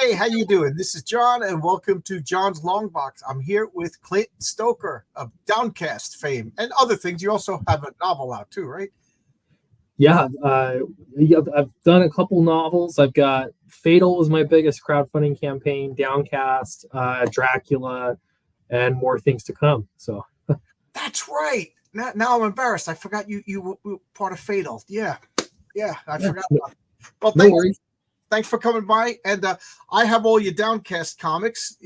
Hey, how you doing? This is John, and welcome to John's Long Box. I'm here with Clint Stoker of Downcast fame and other things. You also have a novel out too, right? Yeah, I've done a couple novels. I've got Fatal was my biggest crowdfunding campaign, Downcast, Dracula, and more things to come. So That's right. Now I'm embarrassed. I forgot you were part of Fatal. Yeah, I yeah, forgot about it. Well, no worries. thanks for coming by. And I have all your Downcast comics.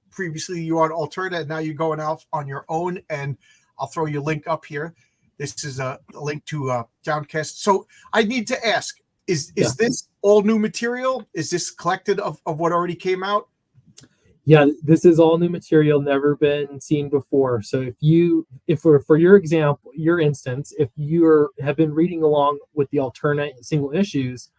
Previously you were on Alterna, and now you're going out on your own. And I'll throw your link up here. This is a link to Downcast. So I need to ask: Is this all new material? Is this collected of what already came out? Yeah, this is all new material, never been seen before. So if for your example, your instance, if have been reading along with the alternate single issues,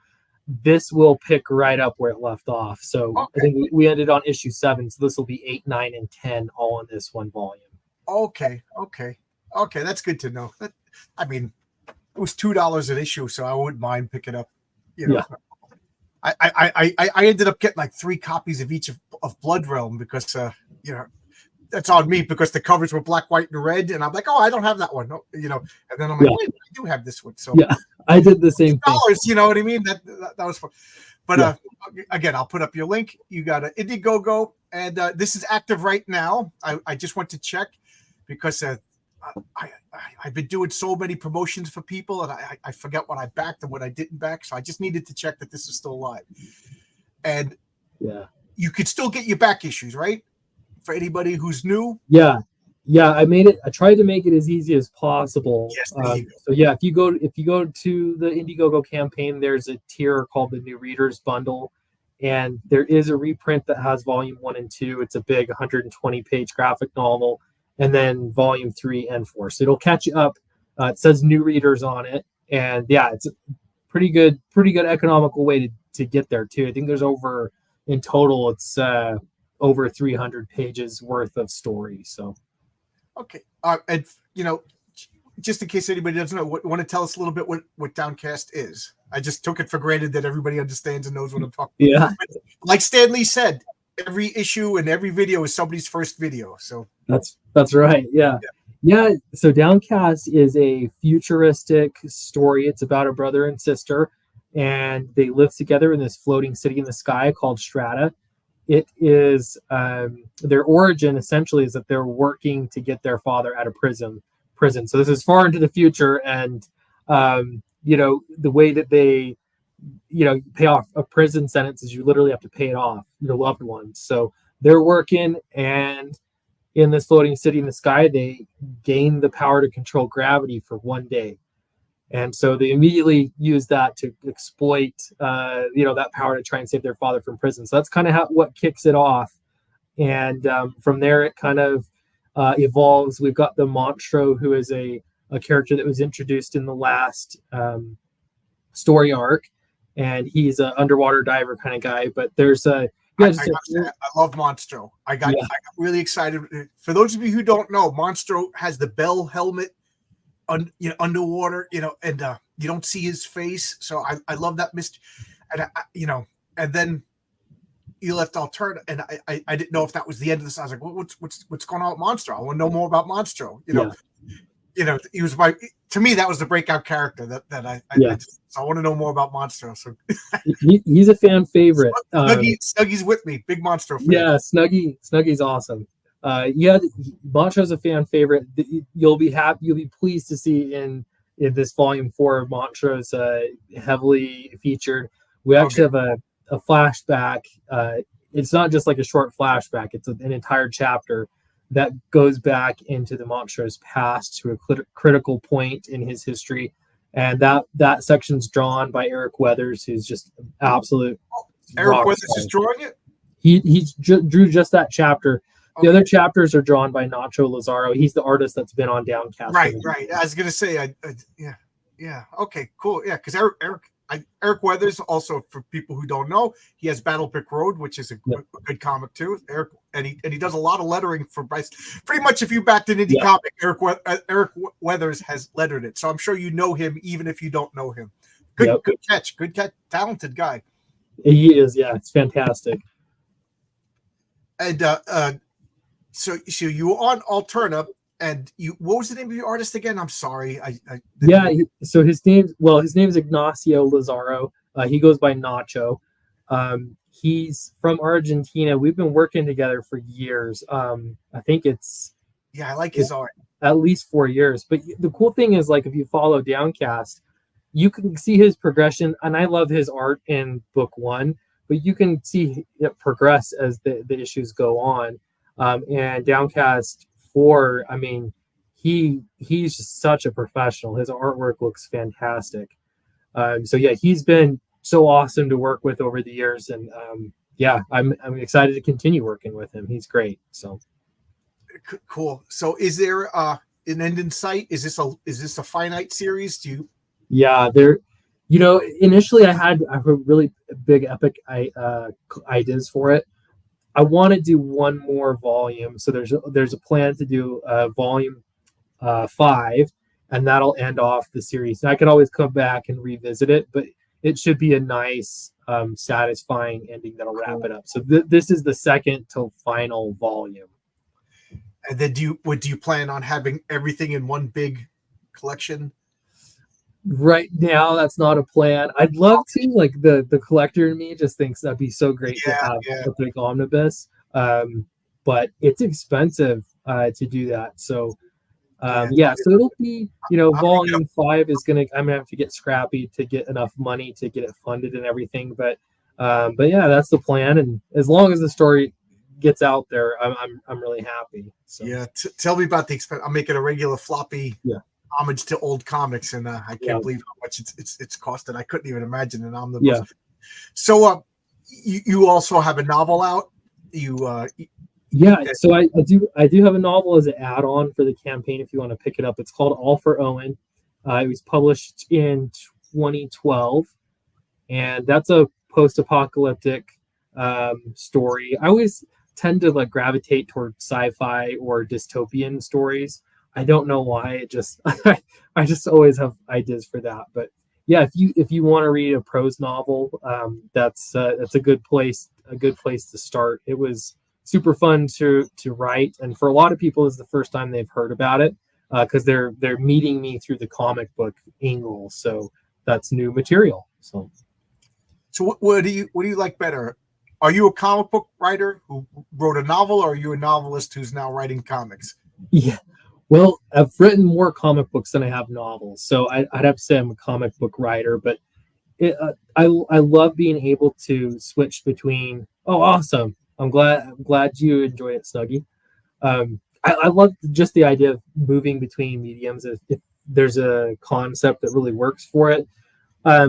this will pick right up where it left off. So Okay. I think we ended on issue 7, so this will be 8, 9, and 10 all in this one volume. Okay. That's good to know. I mean, it was $2 an issue, so I wouldn't mind picking up. Yeah. I ended up getting like 3 copies of each of Blood Realm because that's on me because the covers were black, white, and red, and I'm like, oh, I don't have that one, and then I'm like, wait, I do have this one. So yeah, I did the same thing. You know what I mean? That was fun. But again, I'll put up your link. You got an Indiegogo, and this is active right now. I just want to check because I've been doing so many promotions for people, and I forget what I backed and what I didn't back. So I just needed to check that this is still live. And you could still get your back issues, right? For anybody who's new. Yeah. I made it. I tried to make it as easy as possible. Yes. So yeah, if you go to the Indiegogo campaign, there's a tier called the New Readers Bundle, and there is a reprint that has volume 1 and 2. It's a big 120-page graphic novel, and then volume 3 and 4. So it'll catch you up. It says New Readers on it, and yeah, it's a pretty good economical way to get there too. I think there's in total it's over 300 pages worth of story. So. Okay. And just in case anybody doesn't know, want to tell us a little bit what Downcast is? I just took it for granted that everybody understands and knows what I'm talking about. Yeah. Like Stan Lee said, every issue and every video is somebody's first video. So that's right. Yeah. So Downcast is a futuristic story. It's about a brother and sister, and they live together in this floating city in the sky called Strata. It is their origin essentially is that they're working to get their father out of prison. So this is far into the future, and the way that they pay off a prison sentence is you literally have to pay it off your loved ones. So they're working, and in this floating city in the sky, they gain the power to control gravity for one day. And so they immediately use that to exploit, that power to try and save their father from prison. So that's kind of what kicks it off. And from there, it kind of evolves. We've got the Monstro, who is a character that was introduced in the last story arc. And he's an underwater diver kind of guy. But there's I love Monstro. I got really excited. For those of you who don't know, Monstro has the Bell helmet. Underwater, and you don't see his face, so I love that mystery, and and then you left Alterna, and I didn't know if that was the end of this. I was like, what's going on with Monstro? I want to know more about Monstro. He was to me that was the breakout character that I so I want to know more about Monstro. So he's a fan favorite. Snuggy's with me, big Monstro fan. Yeah, Snuggy's awesome. Montro's a fan favorite. You'll be pleased to see in this volume 4, Montro's heavily featured. We actually have a flashback. It's not just like a short flashback. It's an entire chapter that goes back into the Montro's past to a critical point in his history. And that section's drawn by Eric Weathers, who's just absolute. Eric Weathers is drawing it? He drew just that chapter. The other chapters are drawn by Nacho Lazaro. He's the artist that's been on Downcast. Right. I was gonna say, yeah. Okay, cool. Yeah, because Eric Weathers, also for people who don't know, he has Battle Brick Road, which is a good comic too. Eric, and he does a lot of lettering for Bryce. Pretty much, if you backed an indie comic, Eric Weathers has lettered it. So I'm sure you know him, even if you don't know him. Good catch, talented guy. He is. Yeah, it's fantastic. And so you were on Alterna, and what was the name of your artist again? I'm sorry, I Yeah, so his name's Ignacio Lazaro. He goes by Nacho. He's from Argentina. We've been working together for years. I think it's yeah, I like his art. at least 4 years. But the cool thing is, like, if you follow Downcast, you can see his progression, and I love his art in book one. But you can see it progress as the issues go on. And Downcast 4, I mean, he's just such a professional. His artwork looks fantastic. So yeah, he's been so awesome to work with over the years, and yeah, I'm excited to continue working with him. He's great. So Cool. So is there an end in sight? Is this a finite series? Do you? yeah, initially I have a really big epic ideas for it. I want to do one more volume, so there's a plan to do volume 5, and that'll end off the series. And I can always come back and revisit it, but it should be a nice, satisfying ending that'll wrap it up. So this is the second to final volume. And then do you plan on having everything in one big collection? Right now, that's not a plan. I'd love to. Like, the collector in me just thinks that'd be so great to have a big omnibus. But it's expensive to do that. So so it'll be, volume 5 is I'm gonna have to get scrappy to get enough money to get it funded and everything. But yeah, that's the plan. And as long as the story gets out there, I'm really happy. So yeah, tell me about the expense. I'm making a regular floppy homage to old comics, and I can't believe how much it's costed. I couldn't even imagine an omnibus. Yeah. So you also have a novel out. So I do have a novel as an add-on for the campaign if you want to pick it up. It's called All for Owen. It was published in 2012, and that's a post-apocalyptic story. I always tend to gravitate toward sci-fi or dystopian stories. I don't know why. It just I just always have ideas for that. But yeah, if you want to read a prose novel, that's a good place to start. It was super fun to write, and for a lot of people, it's the first time they've heard about it because they're meeting me through the comic book angle. So that's new material. So what do you like better? Are you a comic book writer who wrote a novel, or are you a novelist who's now writing comics? Yeah. Well, I've written more comic books than I have novels, so I'd have to say I'm a comic book writer. But I love being able to switch between. Oh, awesome! I'm glad you enjoy it, Snuggie. I love just the idea of moving between mediums. If there's a concept that really works for it, I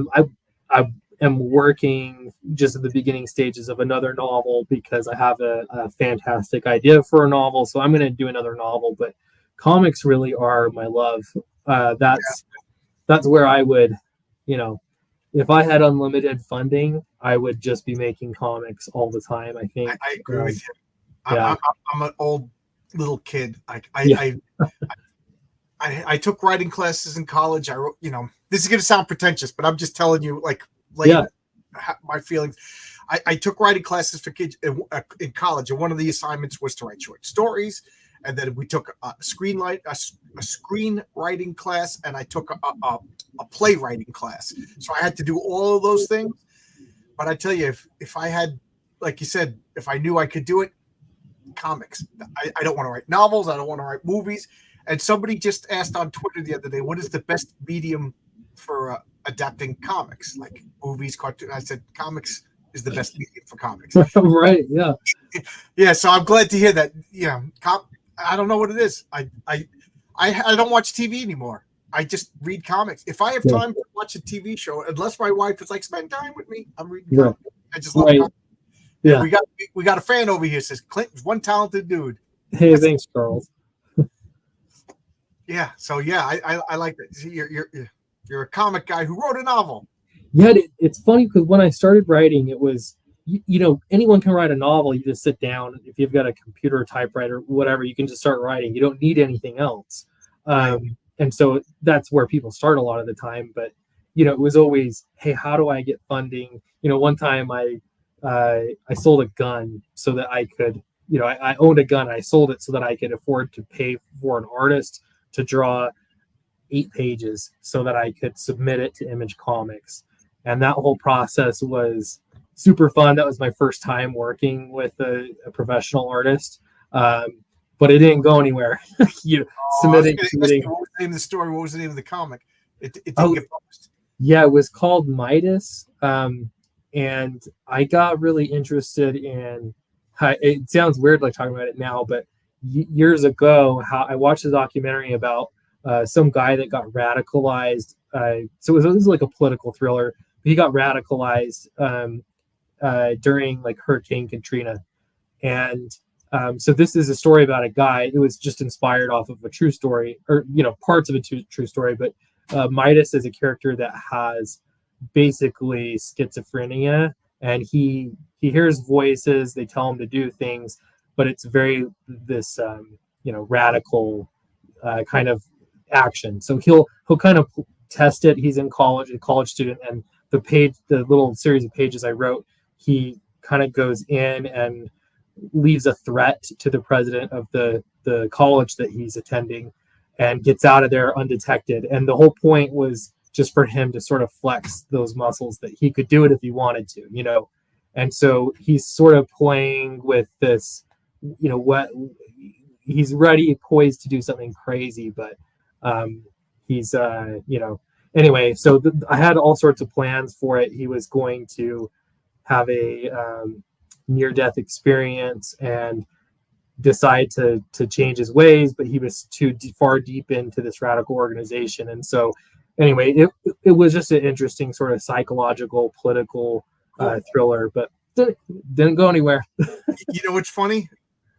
am working just at the beginning stages of another novel because I have a fantastic idea for a novel. So I'm going to do another novel, but comics really are my love. That's where I would, if I had unlimited funding, I would just be making comics all the time. I think I agree with you. Yeah. I'm an old little kid. I took writing classes in college. I wrote, this is going to sound pretentious, but I'm just telling you, my feelings. I took writing classes for kids in college, and one of the assignments was to write short stories. And then we took a screenwriting class, and I took a playwriting class. So I had to do all of those things. But I tell you, if I had, like you said, if I knew I could do it, comics. I don't want to write novels. I don't want to write movies. And somebody just asked on Twitter the other day, what is the best medium for adapting comics, like movies, cartoons? I said, comics is the best medium for comics. Right. Yeah. Yeah. So I'm glad to hear that. I don't know what it is. I don't watch TV anymore. I just read comics. If I have time to watch a TV show, unless my wife is like, spend time with me, I'm reading comics. I just love comics. Yeah. We got a fan over here says Clint's one talented dude. Hey, thanks, Charles. Yeah. So yeah, I like that. See, you're a comic guy who wrote a novel. Yeah, it's funny because when I started writing, it was anyone can write a novel. You just sit down. If you've got a computer, typewriter, whatever, you can just start writing. You don't need anything else. And so that's where people start a lot of the time. But it was always, hey, how do I get funding? One time I sold a gun so that I could I owned a gun. I sold it so that I could afford to pay for an artist to draw 8 pages so that I could submit it to Image Comics. And that whole process was super fun. That was my first time working with a professional artist. But it didn't go anywhere. Submitting. What was the name of the story? What was the name of the comic? It didn't get published. Yeah, it was called Midas. And I got really interested in. It sounds weird like talking about it now, but years ago, how I watched a documentary about some guy that got radicalized. So it was like a political thriller. He got radicalized during like Hurricane Katrina, and so this is a story about a guy. It was just inspired off of a true story, or parts of a true story. But Midas is a character that has basically schizophrenia, and he hears voices. They tell him to do things, but it's very this radical kind of action. So he'll kind of test it. He's in college, a college student, and the little series of pages I wrote, he kind of goes in and leaves a threat to the president of the college that he's attending, and gets out of there undetected. And the whole point was just for him to sort of flex those muscles that he could do it if he wanted to. And so he's sort of playing with this, what he's ready, poised to do something crazy, but he's anyway. So I had all sorts of plans for it. He was going to have a near-death experience and decide to change his ways, but he was too far deep into this radical organization. And so anyway, it was just an interesting sort of psychological, political thriller, but didn't go anywhere. What's funny?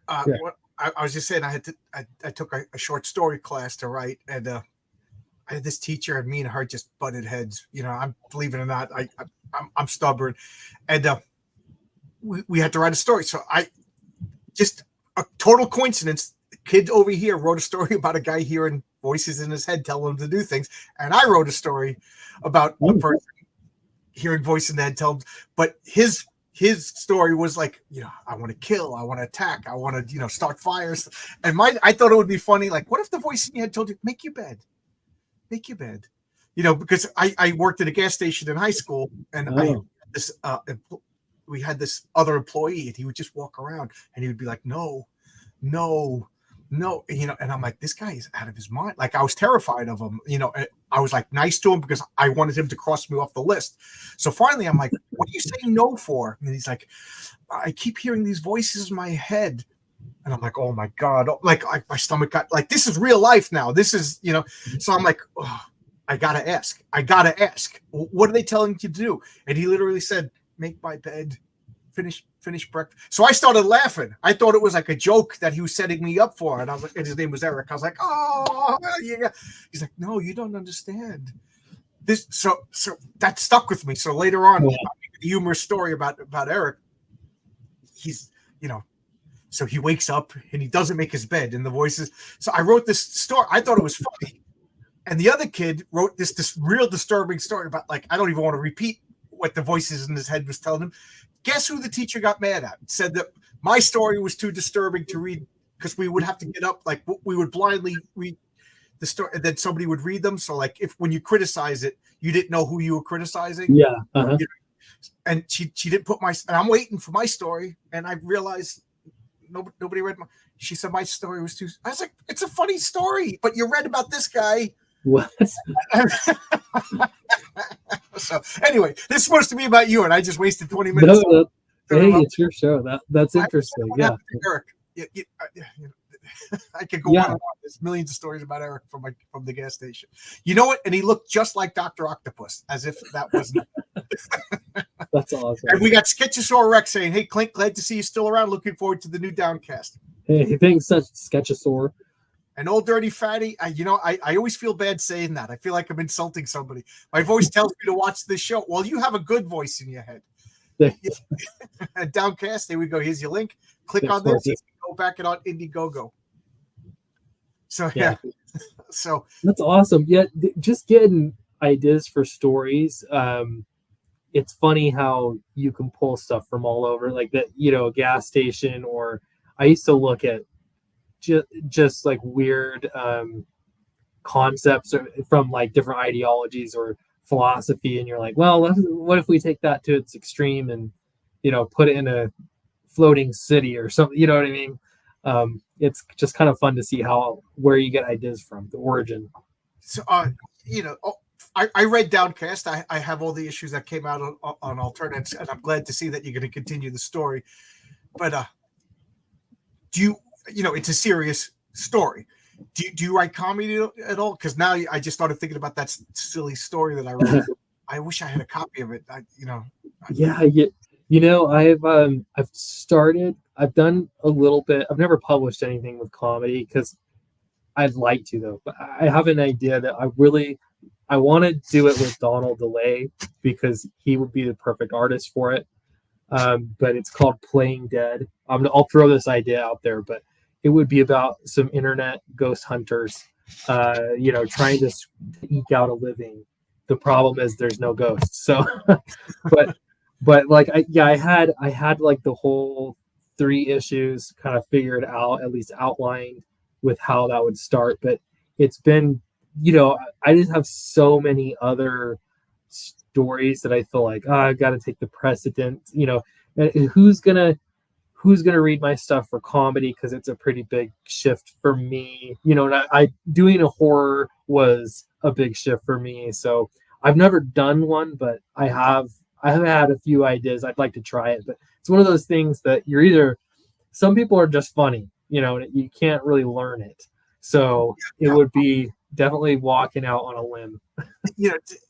Yeah. I was just saying, I took a short story class to write, and I had this teacher, and me and her just butted heads. I'm, believe it or not, I'm stubborn, and we had to write a story. So just a total coincidence. The kid over here wrote a story about a guy hearing voices in his head telling him to do things, and I wrote a story about a person hearing voice in the head telling him. But his story was like, I want to kill, I want to attack, I want to, start fires. And I thought it would be funny. Like, what if the voice in your head told you, make your bed, because I worked at a gas station in high school, and we had this other employee, and he would just walk around and he would be like, no, and I'm like, this guy is out of his mind. Like, I was terrified of him, I was like nice to him because I wanted him to cross me off the list. So finally I'm like, what are you saying no for? And he's like, I keep hearing these voices in my head. And I'm like, oh my God, like my stomach got like, this is real life now. This is, so I'm like, oh, I gotta ask, what are they telling you to do? And he literally said, make my bed, finish breakfast. So I started laughing. I thought it was like a joke that he was setting me up for. And I was like, and his name was Eric. I was like, oh yeah. He's like, no, you don't understand this. So that stuck with me. So later on, the humorous story about Eric, he's, so he wakes up and he doesn't make his bed, and the voices. So I wrote this story. I thought it was funny. And the other kid wrote this real disturbing story about, like, I don't even want to repeat what the voices in his head was telling him. Guess who the teacher got mad at? Said that my story was too disturbing to read because we would have to get up, like we would blindly read the story, and then somebody would read them. So like when you criticize it, you didn't know who you were criticizing. Yeah. Uh-huh. And she didn't put and I'm waiting for my story, and I realized nobody read my. She said my story was too. I was like, it's a funny story, but you read about this guy. What? So anyway, this is supposed to be about you, and I just wasted 20 minutes. Hey, it's your show. That's interesting. Yeah. Eric. I could go on and on. There's millions of stories about Eric from the gas station. You know what? And he looked just like Dr. Octopus, as if that wasn't. That's awesome. And we got Sketchosaur Rex saying, "Hey, Clint, glad to see you still around. Looking forward to the new Downcast." Hey, thanks, such Sketchosaur. And Old Dirty Fatty, I always feel bad saying that. I feel like I'm insulting somebody. My voice tells me to watch this show. Well, you have a good voice in your head. And Downcast, there we go. Here's your link. Click on this. Go back it on Indiegogo. So yeah. So that's awesome. Yeah, just getting ideas for stories. It's funny how you can pull stuff from all over, like that. A gas station, or I used to look at just like weird concepts from like different ideologies or philosophy, and you're like, well, what if we take that to its extreme and put it in a floating city or something? You know what I mean? It's just kind of fun to see where you get ideas from, the origin. So, I read Downcast. I have all the issues that came out on alternates, and I'm glad to see that you're going to continue the story. But do you, it's a serious story. Do you write comedy at all? Because now I just started thinking about that silly story that I wrote. I wish I had a copy of it. Yeah, I've done a little bit. I've never published anything with comedy because I'd like to, though. But I have an idea that I want to do it with Donald DeLay because he would be the perfect artist for it. But it's called Playing Dead. I'll throw this idea out there, but it would be about some internet ghost hunters, trying to eke out a living. The problem is there's no ghosts. So, but like, I had like the whole 3 issues kind of figured out, at least outlined with how that would start. But it's been, I just have so many other stories that I feel like, I've got to take the precedent, and who's gonna read my stuff for comedy, because it's a pretty big shift for me, and I doing a horror was a big shift for me. So I've never done one, but I have had a few ideas. I'd like to try it, but it's one of those things that some people are just funny, you can't really learn it. So it would be definitely walking out on a limb.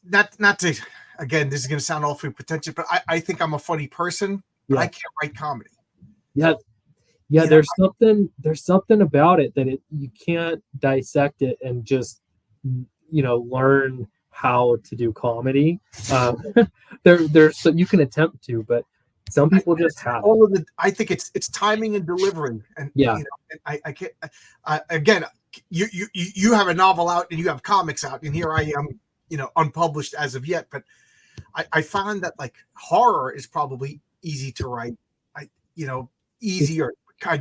Not to, again, this is going to sound awfully pretentious, but I think I'm a funny person, but I can't write comedy. Yeah. There's something about it that you can't dissect it and just learn how to do comedy. There's so you can attempt to, but some people just have I think it's timing and delivery, and I can't. Again, you have a novel out and you have comics out, and here I am, unpublished as of yet. But I found that like horror is probably easy to write. Easier.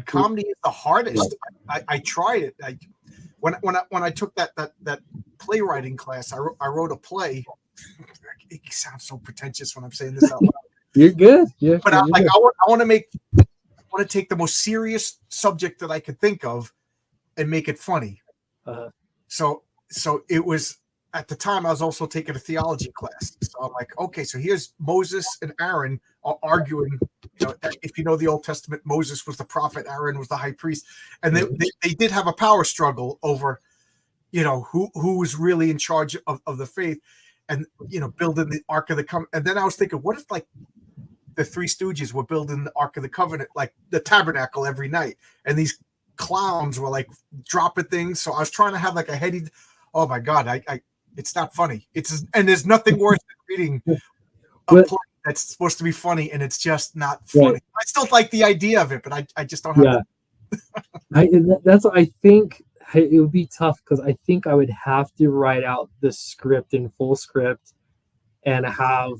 Comedy is the hardest. I tried it. When I took that playwriting class, I wrote a play. It sounds so pretentious when I'm saying this out loud. You're good. Yeah, but I want to take the most serious subject that I could think of and make it funny. So it was, at the time I was also taking a theology class. So I'm like, okay, so here's Moses and Aaron are arguing. If you know the Old Testament, Moses was the prophet, Aaron was the high priest, and they did have a power struggle over, who was really in charge of the faith, and building the Ark of the Covenant. And then I was thinking, what if like the Three Stooges were building the Ark of the Covenant, like the tabernacle every night, and these clowns were like dropping things. So I was trying to have like a heady. Oh my God, it's not funny. And there's nothing worse than reading a play that's supposed to be funny and it's just not funny. Right. I still like the idea of it, but I just don't have. I think it would be tough, because I think I would have to write out the script in full script and have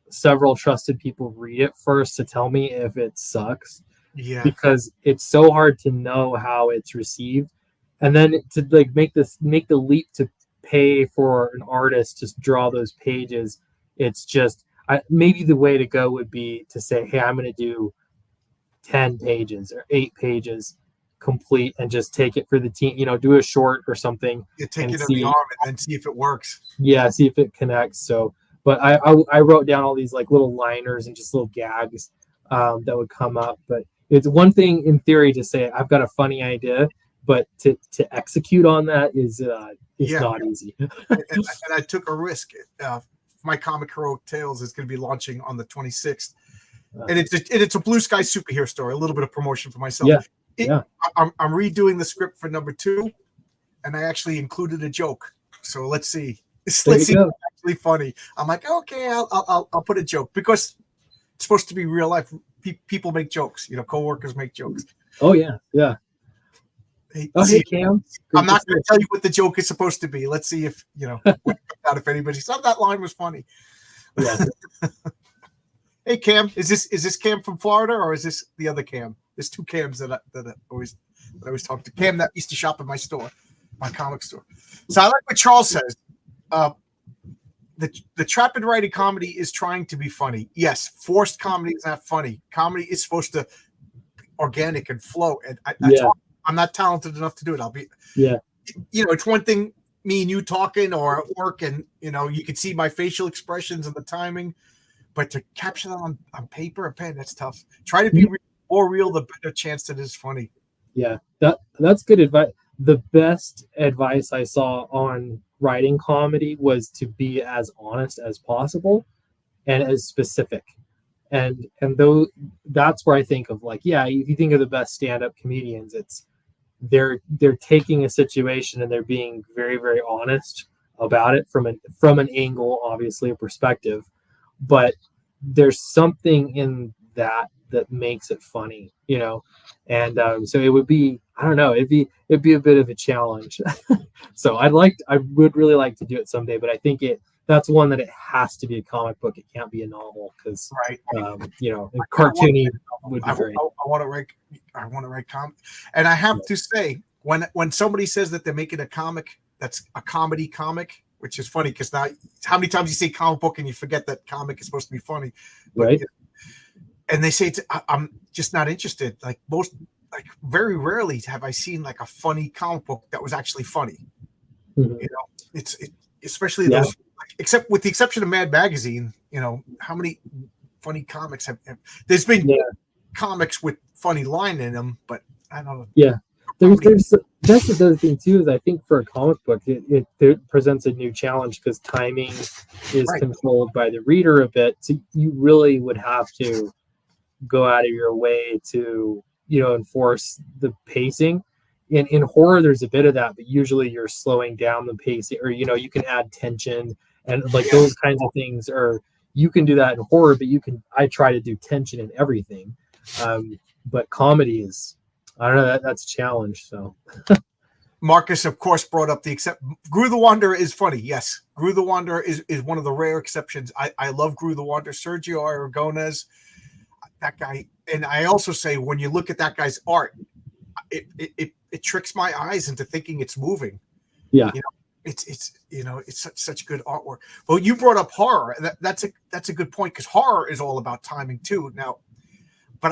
several trusted people read it first to tell me if it sucks. Yeah. Because it's so hard to know how it's received, and then to like make the leap to pay for an artist to draw those pages. It's just maybe the way to go would be to say, hey, I'm going to do 10 pages or 8 pages complete and just take it for the team, do a short or something. Take it in the arm and then see if it works. Yeah, see if it connects. So, but I wrote down all these like little liners and just little gags that would come up. But it's one thing in theory to say I've got a funny idea, but to execute on that is not easy. and I took a risk. My comic hero Tales is going to be launching on the 26th, and it's a blue sky superhero story. A little bit of promotion for myself. I'm redoing the script for number 2, and I actually included a joke. So let's see. Let's see if it's actually funny. I'm like, okay, I'll put a joke, because it's supposed to be real life. People make jokes. Coworkers make jokes. Oh yeah. Hey Cam. I'm not going to tell you what the joke is supposed to be. Let's see if if anybody thought that line was funny. Yeah. Hey Cam, is this Cam from Florida, or is this the other Cam? There's two Cams that I always talk to. Cam that used to shop at my store, my comic store. So I like what Charles says. The trap and writing comedy is trying to be funny. Yes, forced comedy is not funny. Comedy is supposed to organic and flow. And I'm not talented enough to do it. I'll be it's one thing me and you talking or at work, and you can see my facial expressions and the timing, but to capture that on paper and pen, that's tough. Try to be more real, the better chance that it's funny. Yeah, that's good advice. The best advice I saw on writing comedy was to be as honest as possible and as specific. And though that's where I think of if you think of the best stand-up comedians, it's they're taking a situation and they're being very, very honest about it from an angle, obviously a perspective, but there's something in that makes it funny, and so it would be, I don't know, it'd be a bit of a challenge. So I would really like to do it someday, but I think that's one that it has to be a comic book. It can't be a novel because cartoony would be great. I want to write comic, and I have to say, when somebody says that they're making a comic that's a comedy comic, which is funny because now how many times you say comic book and you forget that comic is supposed to be funny, right? And they say I'm just not interested. Very rarely have I seen a funny comic book that was actually funny. Mm-hmm. Especially those, except with the exception of Mad Magazine. How many funny comics have there's been comics with funny line in them, but I don't know. Yeah, that's the other thing too, is I think for a comic book it presents a new challenge because timing is controlled by the reader a bit. So you really would have to go out of your way to enforce the pacing. In horror there's a bit of that, but usually you're slowing down the pacing, or you can add tension and those kinds of things, or you can do that in horror, but I try to do tension in everything, but comedy is, I don't know, that's a challenge. So Marcus of course brought up Gru the Wanderer is funny. Yes, Gru the Wanderer is one of the rare exceptions. I love Gru the Wanderer. Sergio Aragonés, that guy. And I also say, when you look at that guy's art, it tricks my eyes into thinking it's moving. Yeah. It's such good artwork. Well, you brought up horror. That's a good point, because horror is all about timing too. Now, but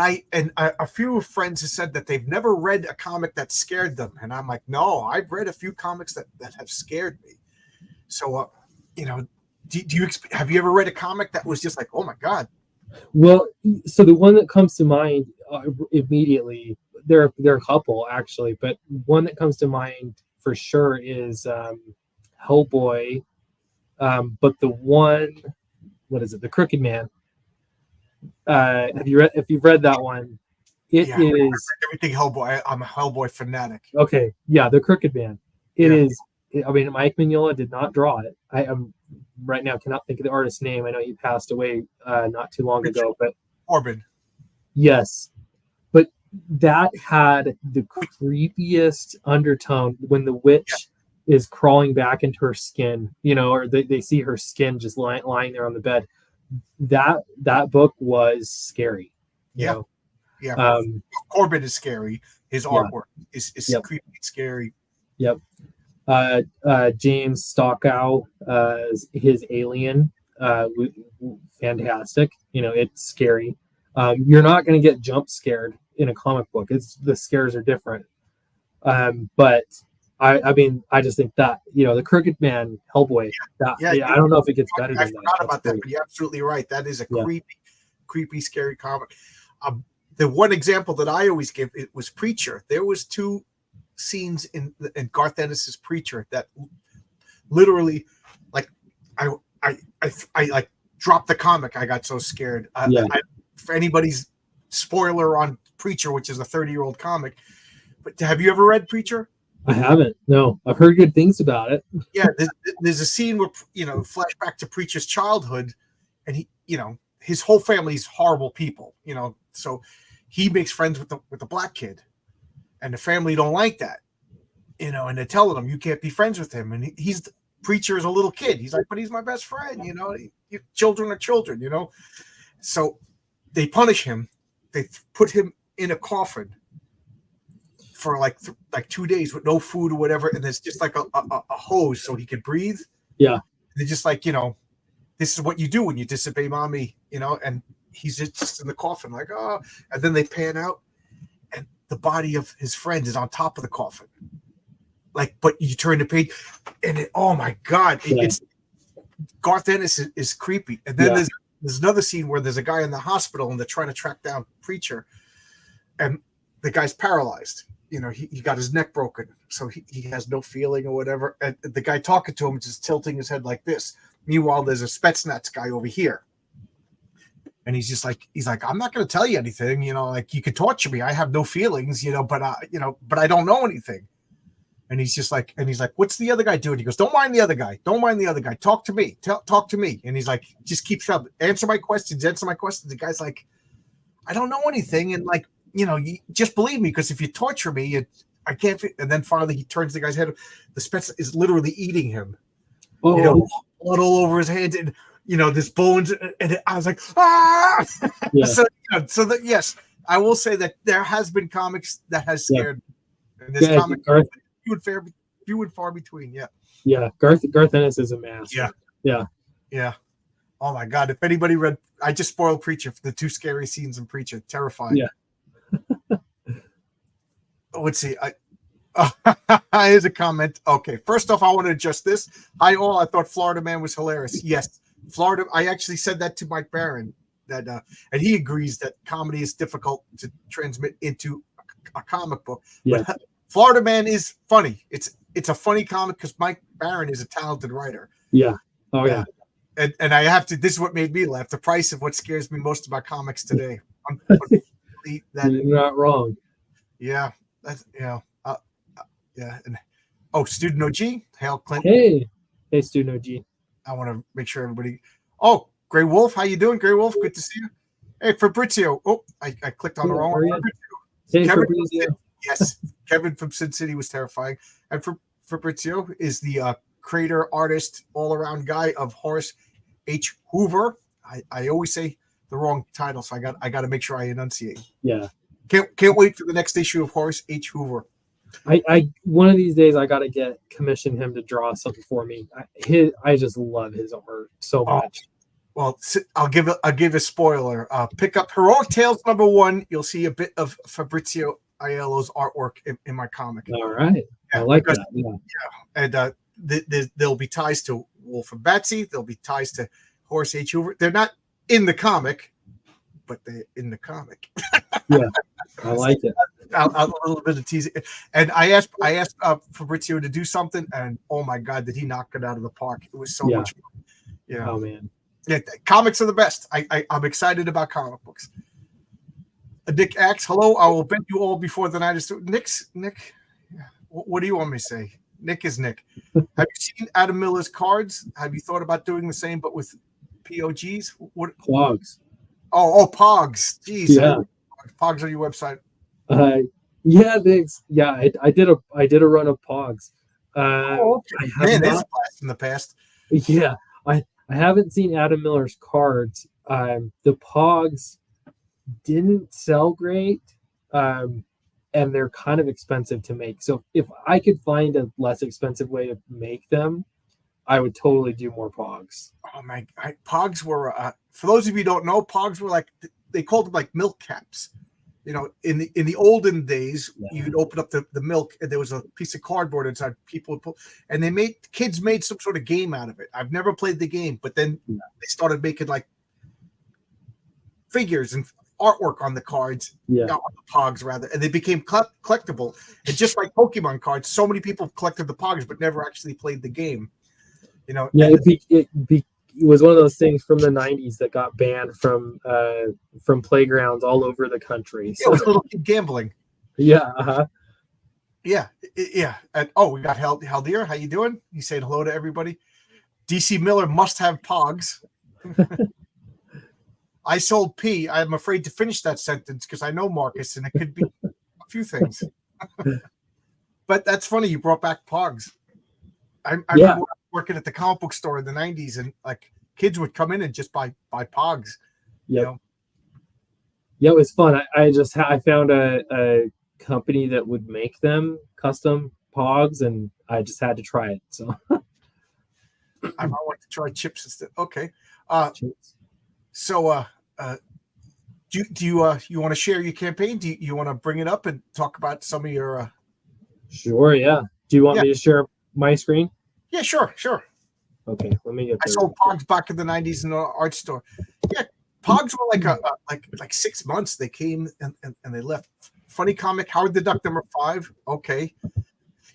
a few friends have said that they've never read a comic that scared them, and I'm like, no, I've read a few comics that have scared me. So, have you ever read a comic that was just like, oh my god? Well, so the one that comes to mind immediately, there are a couple actually, but one that comes to mind for sure is Hellboy. But the one, what is it? The Crooked Man. If you've read that one, it is everything Hellboy. I'm a Hellboy fanatic. Okay, yeah, The Crooked Man. It is. I mean, Mike Mignola did not draw it. I am right now cannot think of the artist's name. I know he passed away not too long ago, but Corbin. Yes, but that had the creepiest undertone when the witch is crawling back into her skin, or they see her skin just lying there on the bed. That book was scary. Yeah. Corbin is scary. His artwork is creepy and scary. Yep. James Stockow, his Alien, fantastic. It's scary. You're not going to get jump scared in a comic book. The scares are different. But I mean, I just think that the Crooked Man, Hellboy. I don't know if it gets better than that. I forgot about that, but you're absolutely right. That is a creepy, scary comic. The one example that I always give, it was Preacher. There was two scenes in Garth Ennis's Preacher that literally, I like dropped the comic. I got so scared. For anybody's spoiler on Preacher, which is a 30-year-old comic, but have you ever read Preacher? I haven't. No, I've heard good things about it. Yeah, there's a scene where flashback to Preacher's childhood, and he, his whole family's horrible people. So he makes friends with the black kid, and the family don't like that. And they're telling him you can't be friends with him, and Preacher is a little kid. He's like, but he's my best friend. Children are children. So they punish him. They put him in a coffin for like 2 days with no food or whatever, and there's just like a hose so he could breathe. Yeah. They're just like, this is what you do when you disobey mommy, and he's just in the coffin, like, oh, and then they pan out, and the body of his friend is on top of the coffin. Like, but you turn the page, and oh my God, it's Garth Ennis is creepy. And then there's another scene where there's a guy in the hospital and they're trying to track down Preacher, and the guy's paralyzed. He got his neck broken, so he has no feeling or whatever. And the guy talking to him is just tilting his head like this. Meanwhile, there's a Spetsnaz guy over here. And he's like, I'm not going to tell you anything, like you could torture me. I have no feelings, but I don't know anything. And he's like, what's the other guy doing? He goes, don't mind the other guy. Don't mind the other guy. Talk to me. Talk to me. And he's like, just keep shut up. Answer my questions. The guy's like, I don't know anything. And like, you just believe me, because if you torture me, I can't. And then finally he turns the guy's head. The Spets is literally eating him. Oh. Blood all over his hands, and there's bones. And I was like, ah. Yeah. So that, yes, I will say that there has been comics that has scared me. And this comic, few and far between. Yeah. Yeah. Garth Ennis is a master. Yeah. Yeah. Yeah. Oh my God! If anybody read, I just spoiled Preacher for the 2 scary scenes in Preacher. Terrifying. Yeah. Let's see. Here's a comment. Okay, first off, I want to adjust this. Hi all. I thought Florida Man was hilarious. Yes, Florida. I actually said that to Mike Barron, that and he agrees that comedy is difficult to transmit into a comic book. Yeah. But Florida Man is funny. It's a funny comic because Mike Barron is a talented writer. Yeah. Oh yeah. And I have to. This is what made me laugh. The price of what scares me most about comics today. You're not wrong. Yeah. That's yeah. And Student OG, hail Clint. Hey, Student OG. I want to make sure everybody. Oh, Gray Wolf, how you doing, Gray Wolf? Good to see you. Hey, Fabrizio. Oh, I clicked on the wrong one. Hey, Fabrizio. Yes, Kevin from Sin City was terrifying. And Fabrizio is the creator, artist, all-around guy of Horace H. Hoover. I always say the wrong title, so I got to make sure I enunciate. Yeah. Can't wait for the next issue of Horace H. Hoover. I one of these days I got to commission him to draw something for me. I just love his art so much. Well, I'll give a spoiler. Pick up Heroic Tales #1. You'll see a bit of Fabrizio Aiello's artwork in my comic. All right, I like that. Yeah, and there'll be ties to Wolf and Batsy. There'll be ties to Horace H. Hoover. They're not in the comic, but they're in the comic. Yeah, I like it. A little bit of teasing, and I asked Fabrizio to do something, and oh my God, did he knock it out of the park? It was so much fun. Oh man, yeah, comics are the best. I'm excited about comic books. Nick Axe, hello. I will bet you all before the night is through. Nick, what do you want me to say? Nick is Nick. Have you seen Adam Miller's cards? Have you thought about doing the same, but with POGs? What Pogs? Oh, Pogs. Jeez, yeah, Pogs on your website. Yeah, thanks. Yeah, I did a run of Pogs. Okay. Man, there's a blast in the past. Yeah, I haven't seen Adam Miller's cards. The Pogs didn't sell great, and they're kind of expensive to make. So if I could find a less expensive way to make them, I would totally do more Pogs. Oh my! Pogs were for those of you who don't know, Pogs were like they called them like milk caps. In the olden days, you'd open up the milk and there was a piece of cardboard inside. People would pull, and kids made some sort of game out of it. I've never played the game, but then they started making like figures and artwork on the cards, on the Pogs rather, and they became collectible. And just like Pokemon cards, so many people collected the Pogs but never actually played the game. It was one of those things from the 90s that got banned from playgrounds all over the country. So. Yeah, it was little kid gambling. Yeah. Uh-huh. Yeah. And, we got Haldir. How you doing? You saying hello to everybody? DC Miller must have Pogs. I sold P. I'm afraid to finish that sentence because I know Marcus, and it could be a few things. But that's funny. You brought back Pogs. I remember working at the comic book store in the 90s, and like kids would come in and just buy Pogs. Yeah. Yeah, it was fun. I found a company that would make them custom pogs, and I just had to try it. So I might want to try chips instead. Okay. Uh, so uh, you want to share your campaign? Do you want to bring it up and talk about some of your? sure, yeah. Do you want Yeah, me to share my screen? yeah, sure. Okay, let me get I there. sold Pogs back in the '90s in an art store. Yeah, Pogs were like 6 months. They came and they left. Funny comic, Howard the Duck #5. Okay,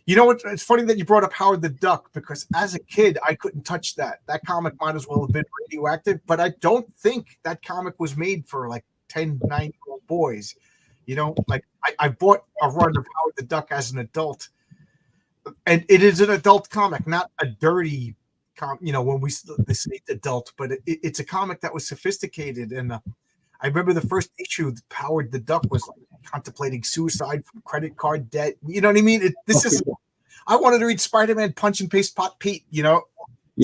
you know what? It's funny that you brought up Howard the Duck because as a kid, I couldn't touch that. That comic might as well have been radioactive, but I don't think that comic was made for like 10, 9-year-old boys. Like I bought a run of Howard the Duck as an adult, and it is an adult comic, not a dirty when we they say adult, but it's a comic that was sophisticated. And I remember the first issue, Howard the Duck was like contemplating suicide from credit card debt. You know what I mean? This is I wanted to read Spider-Man Punch and Paste Pot Pete, Yeah.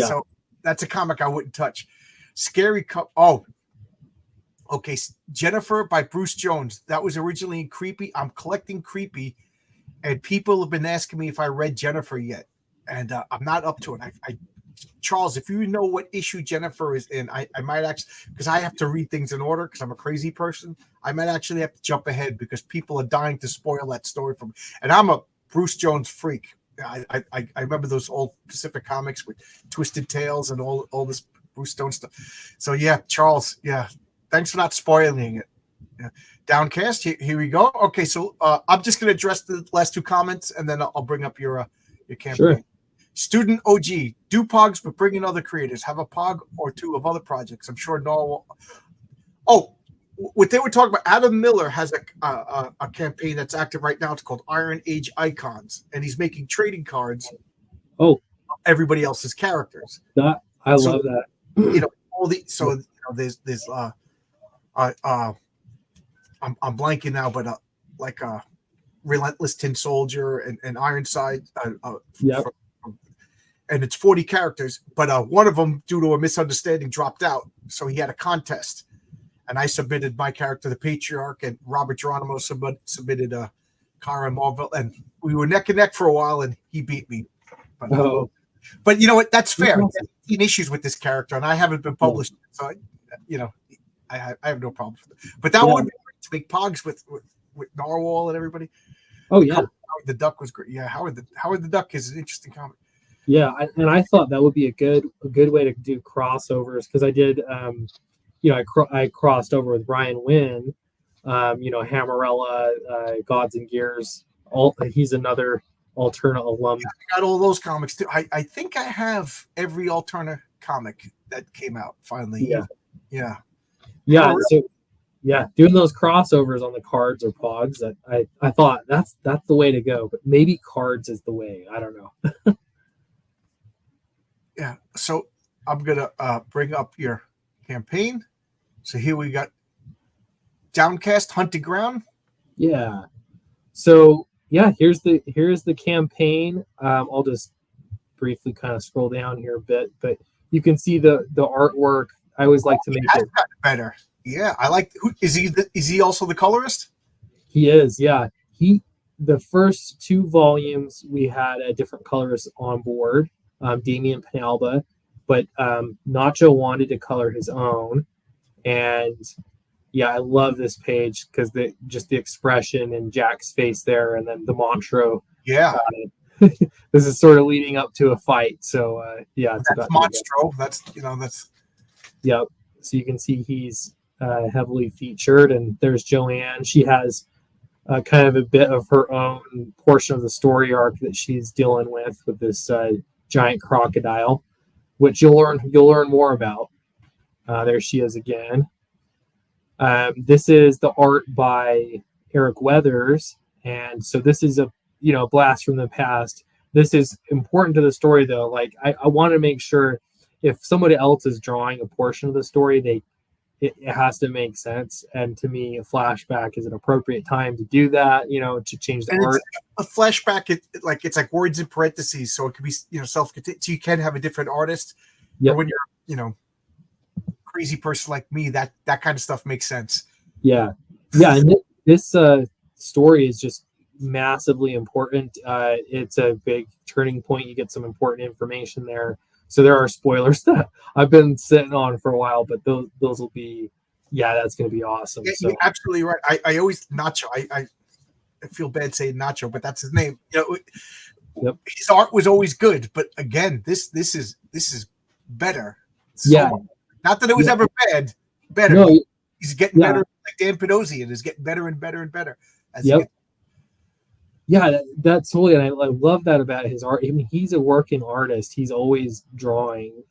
So that's a comic I wouldn't touch. Scary Cup. Oh, okay. Jennifer by Bruce Jones. That was originally in Creepy. I'm collecting Creepy, and people have been asking me if I read Jennifer yet, and I'm not up to it. Charles, if you know what issue Jennifer is in, I might actually, because I have to read things in order because I'm a crazy person. I might actually have to jump ahead because people are dying to spoil that story for me. And I'm a Bruce Jones freak. I remember those old Pacific comics with Twisted Tales and all this Bruce Jones stuff. So yeah, Charles, yeah, thanks for not spoiling it. Yeah. Downcast, here we go. Okay, so I'm just going to address the last two comments and then I'll bring up your campaign. Sure. Student OG, do pogs, but bring in other creators. Have a pog or two of other projects. I'm sure Noah will. Oh, what they were talking about, Adam Miller has a campaign that's active right now. It's called Iron Age Icons, and he's making trading cards. Oh, everybody else's characters. I love that. There's I'm blanking now, but like Relentless Tin Soldier and Ironside. Yeah. And it's 40 characters, but one of them, due to a misunderstanding, dropped out. So he had a contest, and I submitted my character, the Patriarch, and Robert Geronimo submitted Kara Marvel, and we were neck and neck for a while, and he beat me. But you know what? That's fair. He has 18 issues with this character, and I haven't been published, so I have no problem with it. But that would be great to make pogs with Narwhal and everybody. Oh yeah, Howard the Duck was great. Yeah, Howard the Duck is an interesting comic. Yeah, and I thought that would be a good way to do crossovers because I did, I crossed over with Brian Wynn, Hammerella, Gods and Gears. He's another Alterna alum. Yeah, I got all those comics too. I think I have every Alterna comic that came out finally. Yeah. So doing those crossovers on the cards or pods, that I thought that's the way to go. But maybe cards is the way. I don't know. Yeah, so I'm gonna bring up your campaign. So here we got Downcast, Hunted Ground. Yeah. So yeah, here's the campaign. I'll just briefly kind of scroll down here a bit, but you can see the artwork. I always like to make it better. Yeah, I like. Who is he? Is he also the colorist? He is. Yeah, the first 2 volumes we had a different colorist on board. Damian Penalba, but Nacho wanted to color his own, and yeah, I love this page because the expression and Jack's face there, and then the Monstro. Yeah, this is sort of leading up to a fight, so yeah, it's that's Monstro. That's yep. So you can see he's heavily featured, and there's Joanne. She has kind of a bit of her own portion of the story arc that she's dealing with this giant crocodile, which you'll learn more about. There she is again. This is the art by Eric Weathers, and so this is a blast from the past. This is important to the story though. Like I want to make sure if somebody else is drawing a portion of the story, it has to make sense. And to me, a flashback is an appropriate time to do that. To change the art. A flashback, it's like words in parentheses, so it could be self-contained. So you can have a different artist. Yeah. When you're crazy person like me, that kind of stuff makes sense. Yeah. Yeah, and this story is just massively important. It's a big turning point. You get some important information there. So there are spoilers that I've been sitting on for a while, but those will be, yeah, that's going to be awesome. Yeah, So you're absolutely right. I always Nacho. I feel bad saying Nacho, but that's his name. yep, His art was always good, but again, this is better. So yeah, much. Not that it was yeah, ever bad, better. no, He's getting yeah, better, like Dan Pedosian is getting better and better and better as he yep. gets. Yeah, that's totally, and I love that about his art. I mean, he's a working artist. He's always drawing,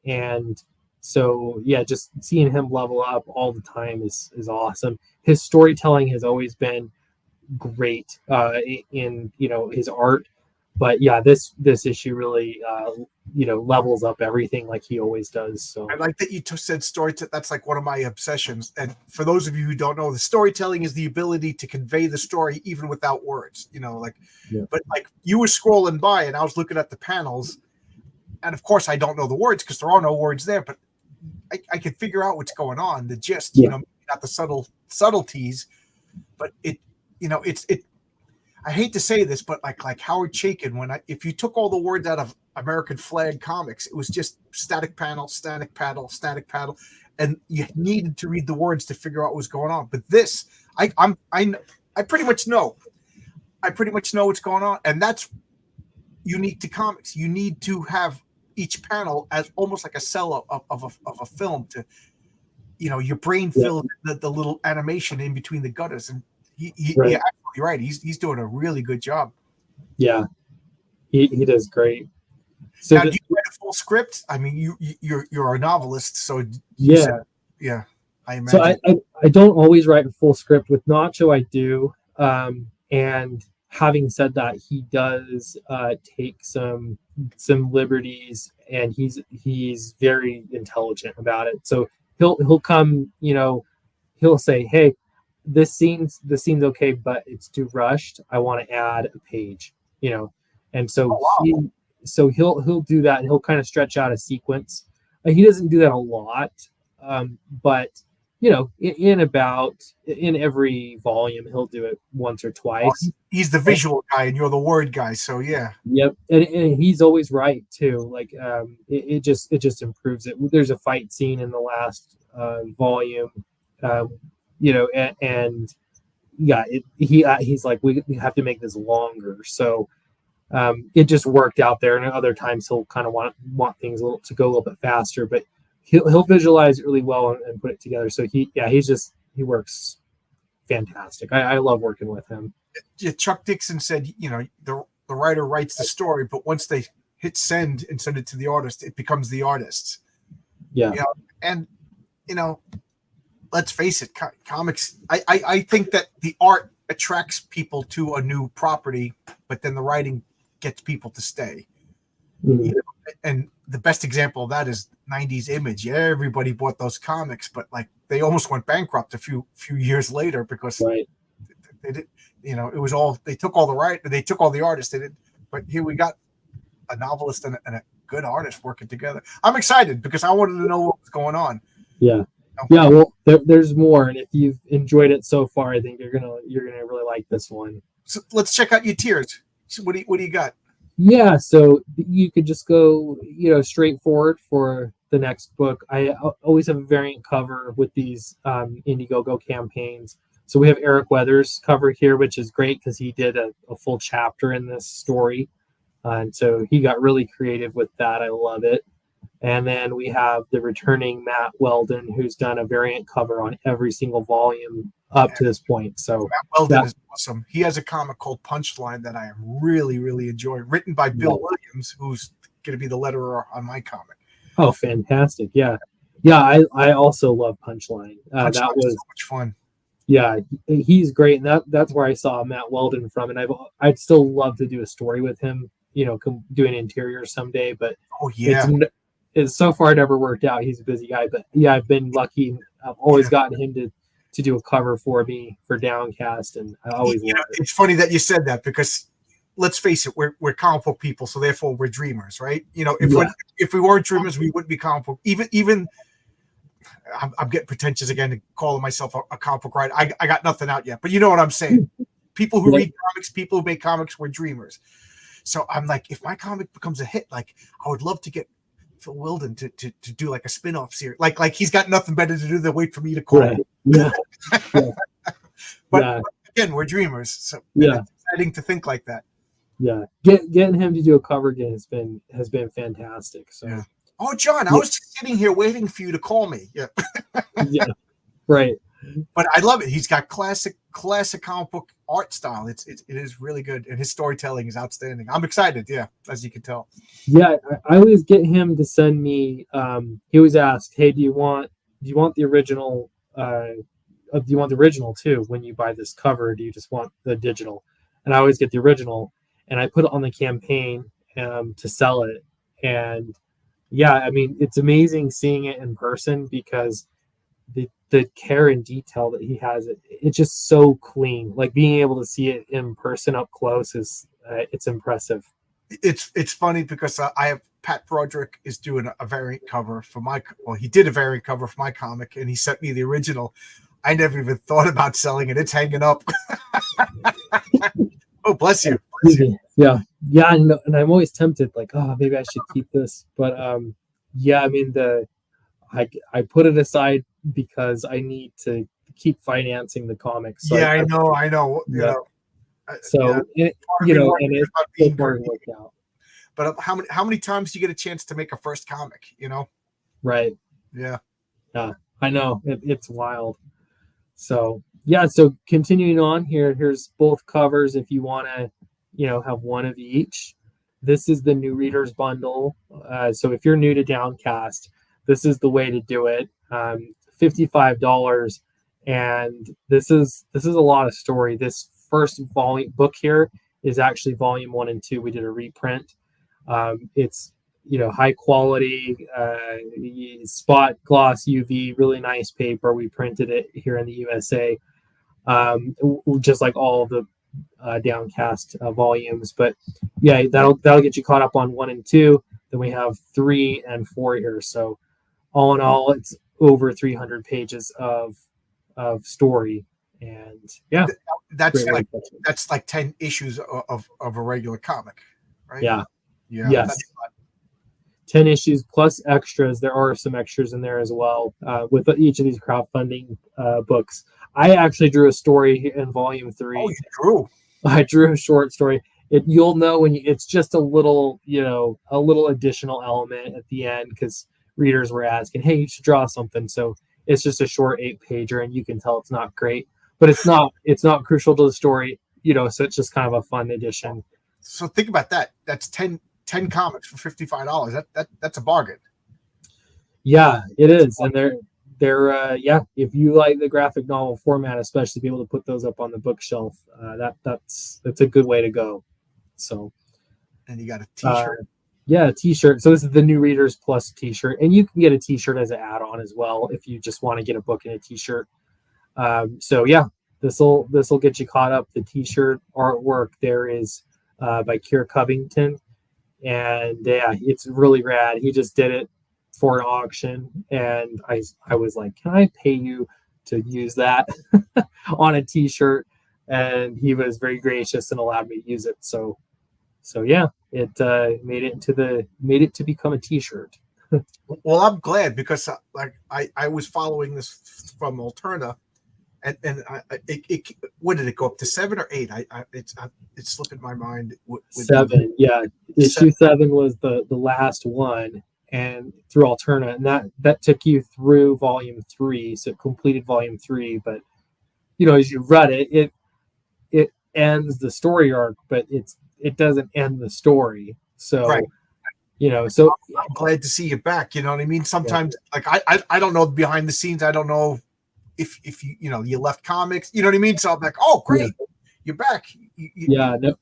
and so yeah, just seeing him level up all the time is awesome. His storytelling has always been great in his art, but yeah, this issue really levels up everything like he always does. So I like that you said story. That's like one of my obsessions. And for those of you who don't know, the storytelling is the ability to convey the story even without words. yeah, But like you were scrolling by, and I was looking at the panels, and of course I don't know the words because there are no words there, but I can figure out what's going on, the gist. yeah, Not the subtleties, but it's. I hate to say this, but like Howard Chaykin, if you took all the words out of American Flag comics, it was just static panel, static paddle, static paddle, and you needed to read the words to figure out what was going on. But this, I pretty much know. I pretty much know what's going on, and that's unique to comics. You need to have each panel as almost like a cell of a film to, your brain yeah, fills the little animation in between the gutters, and right, yeah, absolutely right. He's doing a really good job. yeah. He does great. So Now, do you write a full script? I mean, you're a novelist, so you said, yeah. yeah, I So imagine. I don't always write a full script with Nacho. I do, and having said that, he does take some liberties, and he's very intelligent about it. So he'll come, he'll say, "Hey, this scene's okay, but it's too rushed. I want to add a page," and so Oh wow, he'll do that, and he'll kind of stretch out a sequence. He doesn't do that a lot, but in every volume he'll do it once or well, twice. he's the visual guy, and you're the word guy, so yeah. Yep, and he's always right too. Like it just improves it. There's a fight scene in the last volume, and yeah, he's like, we have to make this longer. So it just worked out there. And other times he'll kind of want things to go a little bit faster, but he'll visualize it really well and put it together. So he works fantastic. I love working with him. Yeah, Chuck Dixon said, the writer writes the story, but once they hit send and send it to the artist, it becomes the artist's. Yeah, And you know, let's face it, comics. I think that the art attracts people to a new property, but then the writing gets people to stay. mhm, And the best example of that is '90s Image. Yeah, everybody bought those comics, but like they almost went bankrupt a few years later because right. they did. It was all they took all they took all the artists. They did, but here we got a novelist and a good artist working together. I'm excited because I wanted to know what was going on. Yeah, yeah. Well, there's more, and if you've enjoyed it so far, I think you're gonna really like this one. So let's check out your tiers. So what do you got? Yeah, so you could just go, straightforward for the next book. I always have a variant cover with these Indiegogo campaigns. So we have Eric Weathers cover here, which is great because he did a full chapter in this story. And so he got really creative with that. I love it. And then we have the returning Matt Weldon, who's done a variant cover on every single volume up to this point. So Matt Weldon that, is awesome. He has a comic called Punchline that I am really, really enjoying, written by yeah. Bill Williams, who's going to be the letterer on my comic. Oh, fantastic. Yeah. Yeah, I also love Punchline. Punchline That is so was, much fun. yeah, he's great. And that's where I saw Matt Weldon from. And I'd still love to do a story with him, do an interior someday, but Oh yeah, it's so far never worked out. He's a busy guy, but yeah, I've been lucky. I've always gotten him to do a cover for me for Downcast, and I always love it. It's funny that you said that because let's face it, we're comic book people, so therefore we're dreamers, right? If Yeah. if we weren't dreamers, we wouldn't be comic book. Even I'm getting pretentious again and calling myself a comic book writer. I got nothing out yet, but you know what I'm saying. People who read comics, people who make comics, were dreamers. So I'm like, if my comic becomes a hit, like I would love to get Phil Wilden to do like a spin-off series. Like he's got nothing better to do than wait for me to call. Right. Yeah. Yeah. But again, we're dreamers. So yeah, it's exciting to think like that. Yeah. Getting him to do a cover again has been fantastic. So yeah. Oh, John, I was just sitting here waiting for you to call me. Yeah. yeah. Right. But I love it. He's got classic comic book art style. It is really good, and his storytelling is outstanding. I'm excited. Yeah, as you can tell. Yeah, I always get him to send me. He always asks, "Hey, do you want the original? Do you want the original too? When you buy this cover, or do you just want the digital?" And I always get the original, and I put it on the campaign to sell it. And yeah, I mean, it's amazing seeing it in person because the care and detail that he has, it's just so clean. Like being able to see it in person up close is it's impressive. It's funny because I have Pat Broderick is doing a variant cover for he did a variant cover for my comic, and he sent me the original. I never even thought about selling it. It's hanging up. Oh, bless you. Yeah, and I'm always tempted, like, oh, maybe I should keep this, but yeah, I mean I put it aside because I need to keep financing the comics. So yeah, I know. Yeah. So and it's so far worked out. But how many times do you get a chance to make a first comic? Right. Yeah. Yeah, I know it's wild. So yeah, so continuing on here's both covers if you want to, have one of each. This is the new readers bundle. So if you're new to Downcast, this is the way to do it. $55, and this is a lot of story. This first volume book here is actually volume 1 and 2. We did a reprint. It's high quality spot gloss UV, really nice paper. We printed it here in the USA, just like all of the Downcast volumes. But yeah, that'll get you caught up on 1 and 2. Then we have 3 and 4 here. So all in all, it's over 300 pages of story, and yeah, that's like 10 issues of a regular comic, right? Yeah. Yes. 10 issues plus extras. There are some extras in there as well with each of these crowdfunding books. I actually drew a story in volume 3. Oh, you drew? I drew a short story. You'll know when it's just a little additional element at the end because readers were asking, hey, you should draw something. So it's just a short 8-pager, and you can tell it's not great, but it's not crucial to the story, so it's just kind of a fun addition. So think about that. That's 10 comics for $55. That's a bargain. Yeah, it is. And they're if you like the graphic novel format, especially be able to put those up on the bookshelf, that's a good way to go. So, and you got a t-shirt. A t-shirt. So this is the new readers plus t-shirt, and you can get a t-shirt as an add-on as well if you just want to get a book and a t-shirt. So yeah, this will get you caught up. The t-shirt artwork there is by Keir Covington, and yeah, it's really rad. He just did it for an auction, and I was like, can I pay you to use that on a t-shirt? And he was very gracious and allowed me to use it. So yeah, it made it to become a t-shirt. Well, I'm glad because I was following this from Alterna, and it what did it go up to 7 or 8? It's slipping my mind. 7, yeah. Issue 7 was the last one, and through Alterna, and that took you through volume 3, so it completed volume 3. But as you read it ends the story arc, but it doesn't end the story. So right. So I'm glad to see you back. You know what I mean? Sometimes like I don't know behind the scenes. I don't know if you you left comics. You know what I mean? So I'm like, oh great, you're back. And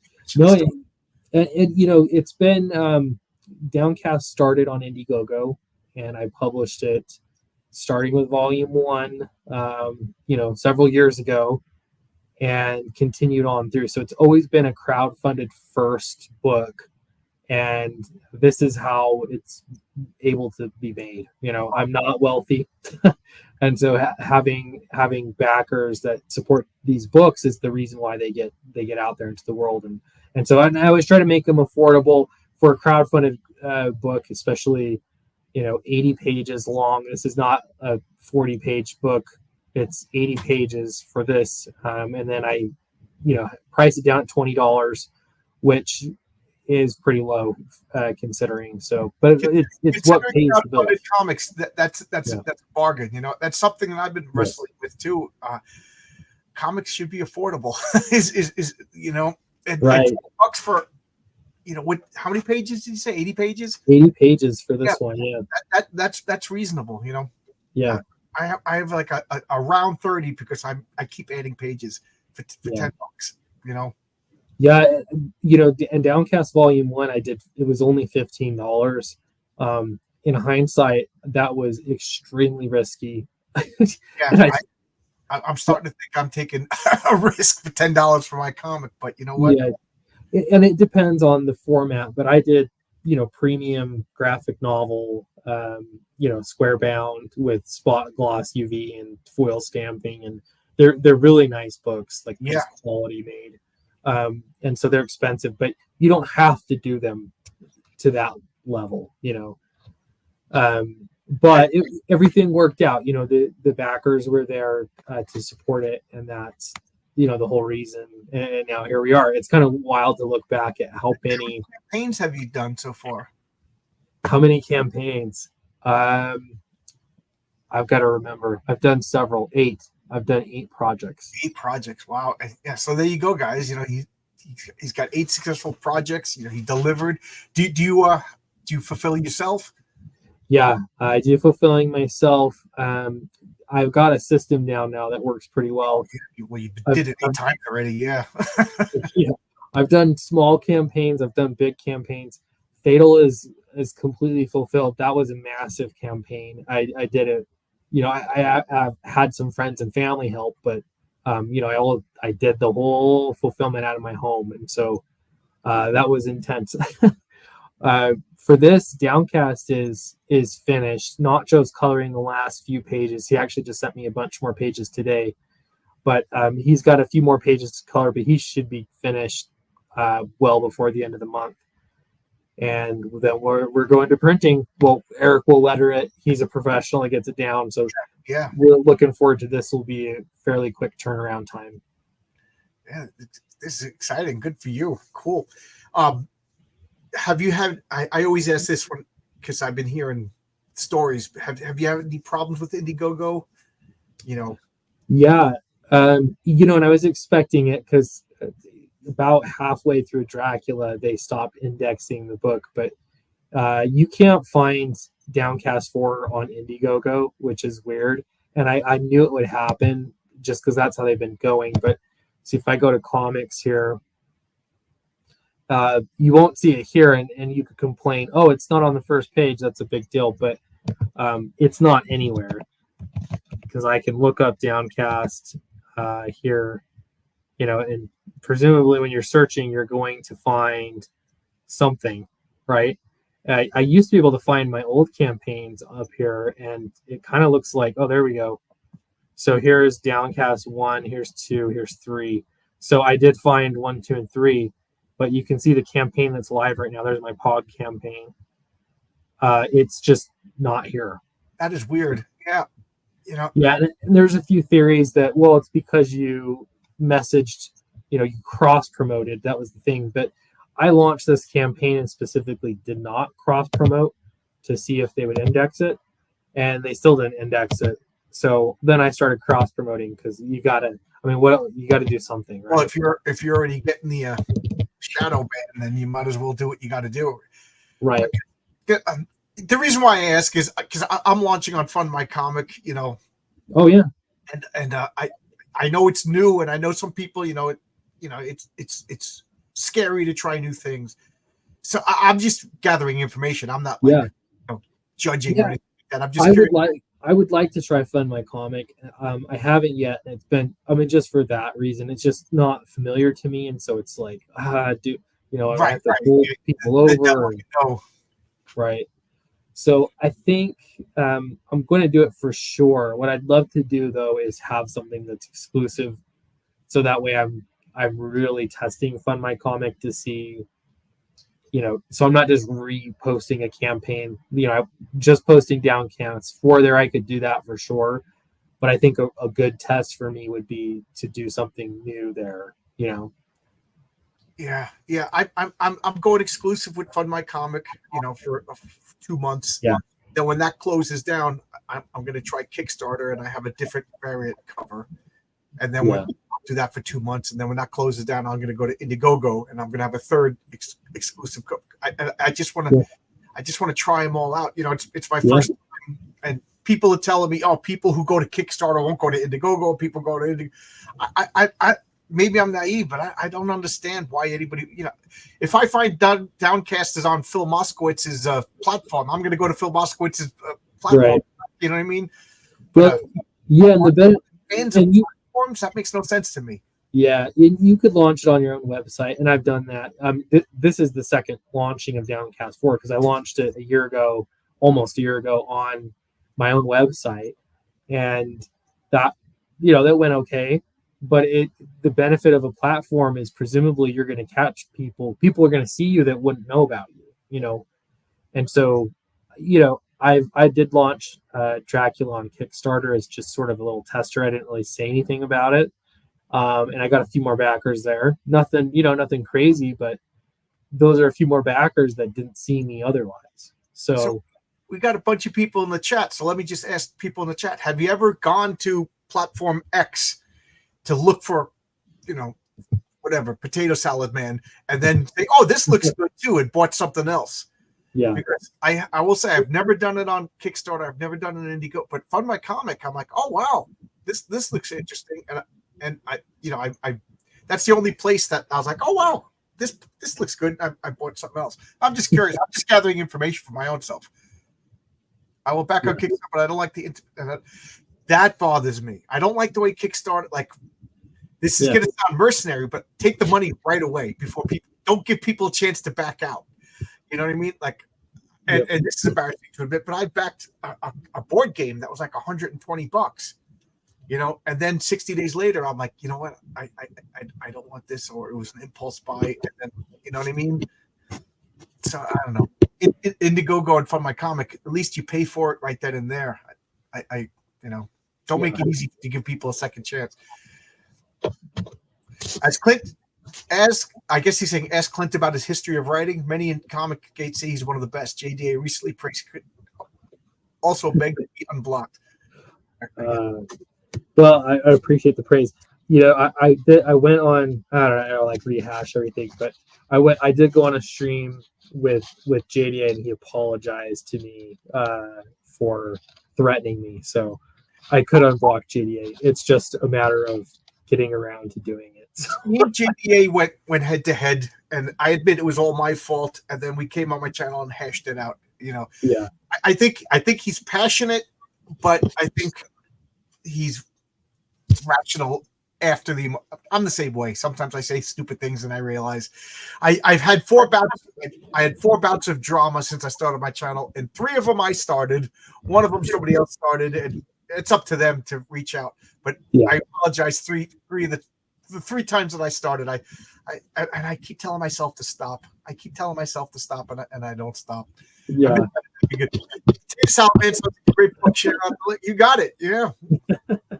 it's been Downcast started on Indiegogo, and I published it starting with volume 1, several years ago, and continued on through. So it's always been a crowdfunded first book, and this is how it's able to be made. I'm not wealthy, and so having backers that support these books is the reason why they get out there into the world. And so I always try to make them affordable for a crowdfunded book, especially 80 pages long. This is not a 40-page book. It's 80 pages for this, and then I price it down at $20, which is pretty low considering. So, but it's what pays the bills. Comics, that's a bargain. That's something that I've been wrestling with too. Comics should be affordable. And right. $20 for what? How many pages did you say? 80 pages. 80 pages for this one. Yeah, that's reasonable. Yeah. I have like a around 30 because I keep adding pages for $10. Yeah, and Downcast Volume 1, it was only $15. In hindsight, that was extremely risky. Yeah, I'm starting to think I'm taking a risk for $10 for my comic, but you know what? Yeah, and it depends on the format, but I did, premium graphic novel, square bound with spot gloss UV and foil stamping, and they're really nice books, like nice quality made. And so they're expensive, but you don't have to do them to that level, but everything worked out. The backers were there to support it, and that's the whole reason. And now here we are. It's kind of wild to look back at how many campaigns have you done so far? How many campaigns? I've got to remember. I've done several. 8. I've done 8 projects. 8 projects. Wow. Yeah. So there you go, guys. He's got 8 successful projects. He delivered. Do you fulfill yourself? Yeah, I do fulfilling myself. I've got a system down now that works pretty well. Well, you did it 8 times already. Yeah. Yeah. I've done small campaigns. I've done big campaigns. Fatal is completely fulfilled. That was a massive campaign. I did it. I've had some friends and family help, but I did the whole fulfillment out of my home, and so that was intense. For this, Downcast is finished. Nacho's coloring the last few pages. He actually just sent me a bunch more pages today, but he's got a few more pages to color, but he should be finished well before the end of the month. And then we're going to printing. Well, Eric will letter it. He's a professional. He gets it down. So yeah, we're looking forward to this. Will be a fairly quick turnaround time. Yeah, this is exciting. Good for you. Cool. Have you had? I always ask this one because I've been hearing stories. Have you had any problems with Indiegogo? Yeah. And I was expecting it because about halfway through Dracula, they stopped indexing the book, but you can't find Downcast 4 on Indiegogo, which is weird. And I knew it would happen just because that's how they've been going. But see, if I go to comics here, you won't see it here, and you could complain, oh, it's not on the first page. That's a big deal, but it's not anywhere because I can look up Downcast here. And presumably when you're searching, you're going to find something, right? I used to be able to find my old campaigns up here, and it kind of looks like, oh, there we go. So here's Downcast 1, here's 2, here's 3. So I did find 1, 2, and 3, but you can see the campaign that's live right now. There's my pod campaign. It's just not here. That is weird. Yeah. Yeah, and there's a few theories that, well, it's because you messaged, you cross promoted. That was the thing. But I launched this campaign and specifically did not cross promote to see if they would index it, and they still didn't index it. So then I started cross promoting because you got to do something, right? Well, if you're already getting the shadow ban, then you might as well do what you got to do. Right. The reason why I ask is because I'm launching on Fund My Comic. Oh yeah. And I know it's new, and I know some people, it's scary to try new things. So I'm just gathering information. I'm not judging or anything like that. I'm just curious. I would like to try Fund My Comic. I haven't yet. It's been, just for that reason, it's just not familiar to me, and so it's like, You know, I don't Right, have to right. pull people The over. devil you know. Right. So I think I'm going to do it for sure. What I'd love to do though is have something that's exclusive, so that way I'm really testing Fund My Comic to see, you know, so I'm not just reposting a campaign. You know, I'm just posting Downcast for there. I could do that for sure, but I think a good test for me would be to do something new there. You know. Yeah, yeah. I'm going exclusive with Fund My Comic, you know, for 2 months. Yeah. Then when that closes down, I'm going to try Kickstarter, and I have a different variant cover. And then Yeah. I'll do that for 2 months, and then when that closes down, I'm going to go to Indiegogo, and I'm going to have a third exclusive. I just want to, Yeah. I just want to try them all out. You know, it's my Yeah. first time, and people are telling me, oh, people who go to Kickstarter won't go to Indiegogo. People go to Indiegogo. I maybe I'm naive, but I don't understand why anybody, you know, if I find Downcast is on Phil Moskowitz's platform, I'm going to go to Phil Moskowitz's platform. Right. You know what I mean? But yeah, and the fans and of you platforms, that makes no sense to me. yeah, you could launch it on your own website, and I've done that. This is the second launching of Downcast 4 because I launched it a year ago, almost a year ago, on my own website, and that that went okay. But the benefit of a platform is presumably you're going to catch people. People are going to see you that wouldn't know about you, and so I did launch Dracula on Kickstarter as just sort of a little tester. I didn't really say anything about it. And I got a few more backers there. Nothing, nothing crazy, but those are a few more backers that didn't see me otherwise. So we got a bunch of people in the chat. So let me just ask people in the chat: have you ever gone to platform X to look for, whatever, Potato Salad Man, and then say, "Oh, this looks good too," and bought something else? Yeah. Because I will say I've never done it on Kickstarter. I've never done it in Indiegogo, but Fund My Comic, I'm like, oh wow, this looks interesting, and I that's the only place that I was like, oh wow, this looks good. I bought something else. I'm just curious. I'm just gathering information for my own self. I will back on Kickstarter, but I don't like the that bothers me. I don't like the way Kickstarter, like, this is going to sound mercenary, but take the money right away before people, don't give people a chance to back out. You know what I mean? Like, and this is embarrassing to admit, but I backed a board game that was like $120, and then 60 days later, I'm like, you know what? I don't want this, or it was an impulse buy. And then, you know what I mean? So I don't know. Indiegogo and Fund My Comic, at least you pay for it right then and there. Don't make it easy to give people a second chance. I guess he's saying, ask Clint about his history of writing. Many in Comic Gate say he's one of the best. JDA recently praised, also begged to be unblocked. Well, I appreciate the praise. I went on, I don't like rehash everything, but I did go on a stream with JDA, and he apologized to me for threatening me. So I could unblock JDA. It's just a matter of getting around to doing it. So. Me and JDA went head to head, and I admit it was all my fault. And then we came on my channel and hashed it out. Yeah. I think he's passionate, but I think he's rational after the. I'm the same way. Sometimes I say stupid things, and I realize I've had 4 bouts. I had 4 bouts of drama since I started my channel, and 3 of them I started. One of them somebody else started, and it's up to them to reach out. But I apologize. Three of the 3 times that I started, I keep telling myself to stop. I keep telling myself to stop, and I don't stop. Yeah. Great book share. You got it. Yeah.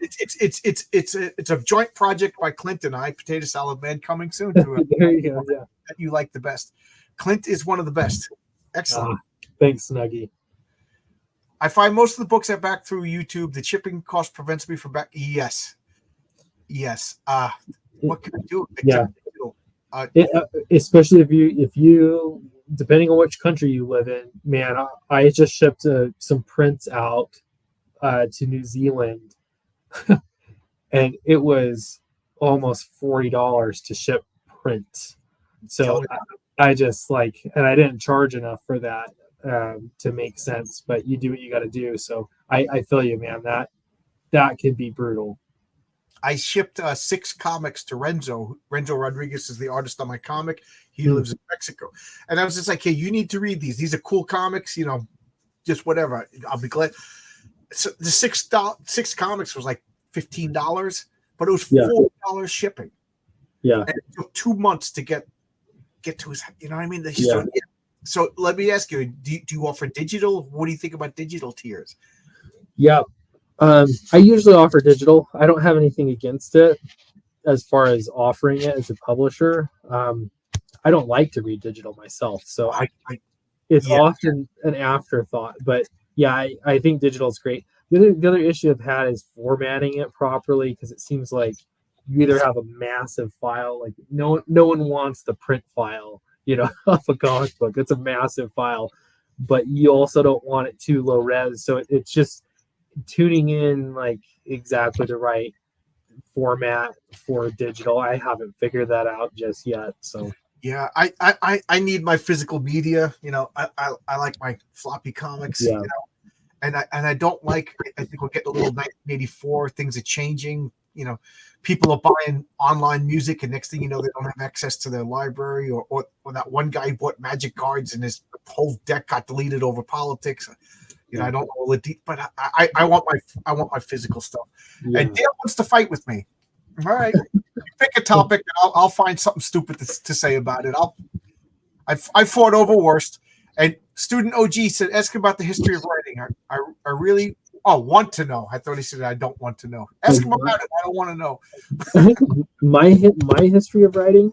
It's a joint project by Clint and I. Potato Salad Man, coming soon to there you go. Yeah. That you like the best. Clint is one of the best. Excellent. Thanks, Snuggie. I find most of the books I back through YouTube. The shipping cost prevents me from back. Yes. What can I do? Yeah. Especially if you depending on which country you live in, man, I just shipped some prints out to New Zealand, and it was almost $40 to ship prints. So I just and I didn't charge enough for that to make sense. But you do what you got to do. So I feel you, man. That can be brutal. I shipped 6 comics to Renzo. Renzo Rodriguez is the artist on my comic. He lives in Mexico. And I was just like, hey, you need to read these. These are cool comics, just whatever. I'll be glad. So the six comics was like $15, but it was $4 shipping. Yeah. And it took 2 months to get to his, you know what I mean? Yeah. So let me ask you, do you offer digital? What do you think about digital tiers? Yeah. I usually offer digital. I don't have anything against it as far as offering it as a publisher. I don't like to read digital myself, so it's often an afterthought. But yeah, I think digital is great. The other issue I've had is formatting it properly, because it seems like you either have a massive file, like no one wants the print file, of a comic book. It's a massive file, but you also don't want it too low res. So it's just tuning in like exactly the right format for digital. I haven't figured that out just yet. So yeah, I need my physical media. I like my floppy comics. yeah. And I don't like. I think we're getting a little 1984. Things are changing. People are buying online music, and next thing you know, they don't have access to their library, or that one guy bought magic cards and his whole deck got deleted over politics. I don't know the but I want my physical stuff. Yeah. And Dale wants to fight with me. All right, pick a topic, and I'll find something stupid to say about it. I fought over worst. And student OG said, ask about the history of writing. I really want to know. I thought he said I don't want to know. Ask him about it. I don't want to know. my history of writing.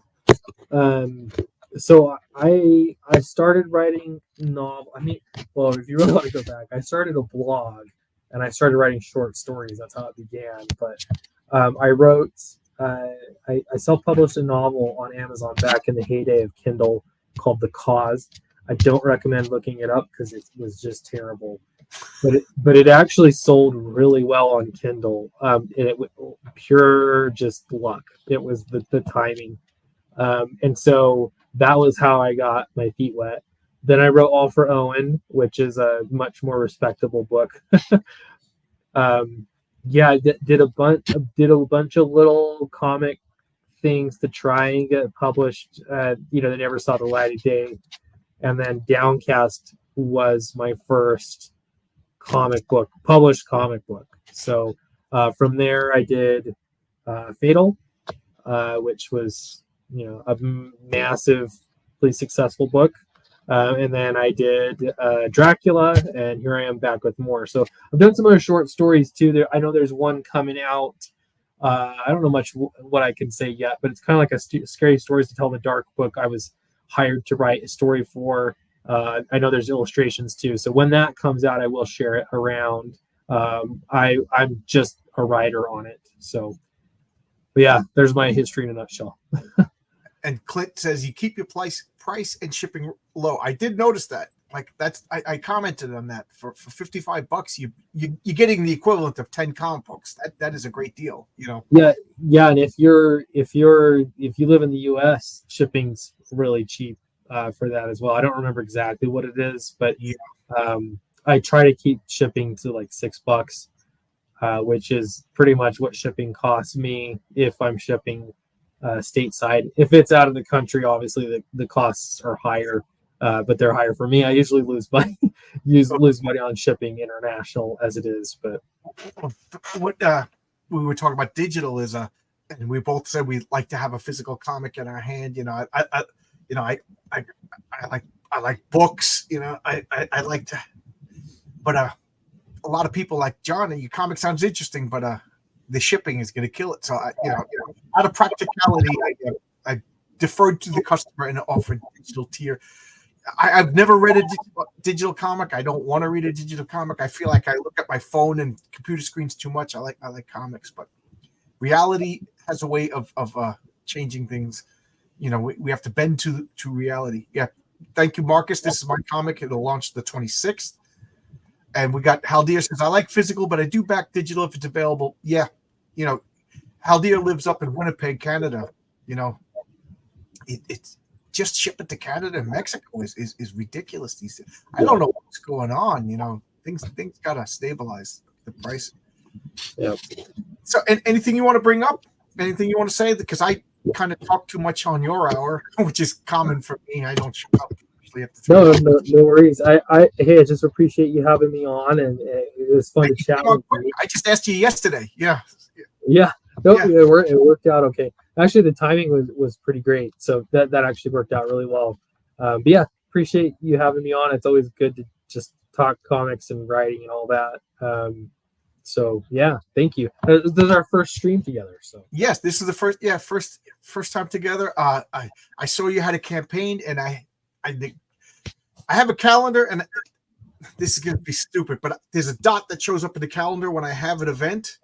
So I started writing novel. If you really want to go back, I started a blog and I started writing short stories. That's how it began. But I wrote. I self-published a novel on Amazon back in the heyday of Kindle called The Cause. I don't recommend looking it up because it was just terrible, but it actually sold really well on Kindle. And it was pure just luck. It was the timing, and so that was how I got my feet wet. Then I wrote All for Owen, which is a much more respectable book. I did a bunch of little comic things to try and get published. They never saw the light of day. And then Downcast was my first published comic book. So from there, I did Fatal, which was a massively successful book. And then I did Dracula, and here I am back with more. So I've done some other short stories too. I know there's one coming out. I don't know much what I can say yet, but it's kind of like a Scary Stories to Tell in the Dark book. I was hired to write a story for. I know there's illustrations too. So when that comes out, I will share it around. I'm just a writer on it. So, but yeah, there's my history in a nutshell. And Clint says you keep your price and shipping low. I did notice that. Like I commented on that. For $55, you're getting the equivalent of 10 comic books. That is a great deal. Yeah, and if you live in the U.S., shipping's really cheap for that as well. I don't remember exactly what it is, but I try to keep shipping to like $6, which is pretty much what shipping costs me if I'm shipping stateside. If it's out of the country, obviously the costs are higher, but they're higher for me. I usually lose money on shipping international as it is. But what we were talking about digital is and we both said we like to have a physical comic in our hand. I like books. I like to, but a lot of people like John. Your comic sounds interesting, but the shipping is going to kill it. So out of practicality, I deferred to the customer and offered digital tier. I've never read a digital comic. I don't want to read a digital comic. I feel like I look at my phone and computer screens too much. I like comics, but reality has a way of changing things. We have to bend to reality. Yeah. Thank you, Marcus. This is my comic. It'll launch the 26th. And we got Haldir says, I like physical, but I do back digital if it's available. Yeah. Haldir lives up in Winnipeg, Canada. It's just ship it to Canada and Mexico is ridiculous these days. I don't know what's going on. Things gotta stabilize the price. Yeah. So, anything you want to bring up? Anything you want to say? Because I kind of talk too much on your hour, which is common for me. I don't shut up usually after No, 3 hours. no worries. Hey, I just appreciate you having me on, and it was fun to You chat came on with quick. you. I just asked you yesterday. Yeah, Yeah, no, yeah, it worked out okay. Actually, the timing was pretty great, so that actually worked out really well. But yeah, appreciate you having me on. It's always good to just talk comics and writing and all that. So yeah, thank you. This is our first stream together, so yes. This is the first. Yeah, first time together. I saw you had a campaign, and I think I have a calendar, and this is going to be stupid, but there's a dot that shows up in the calendar when I have an event.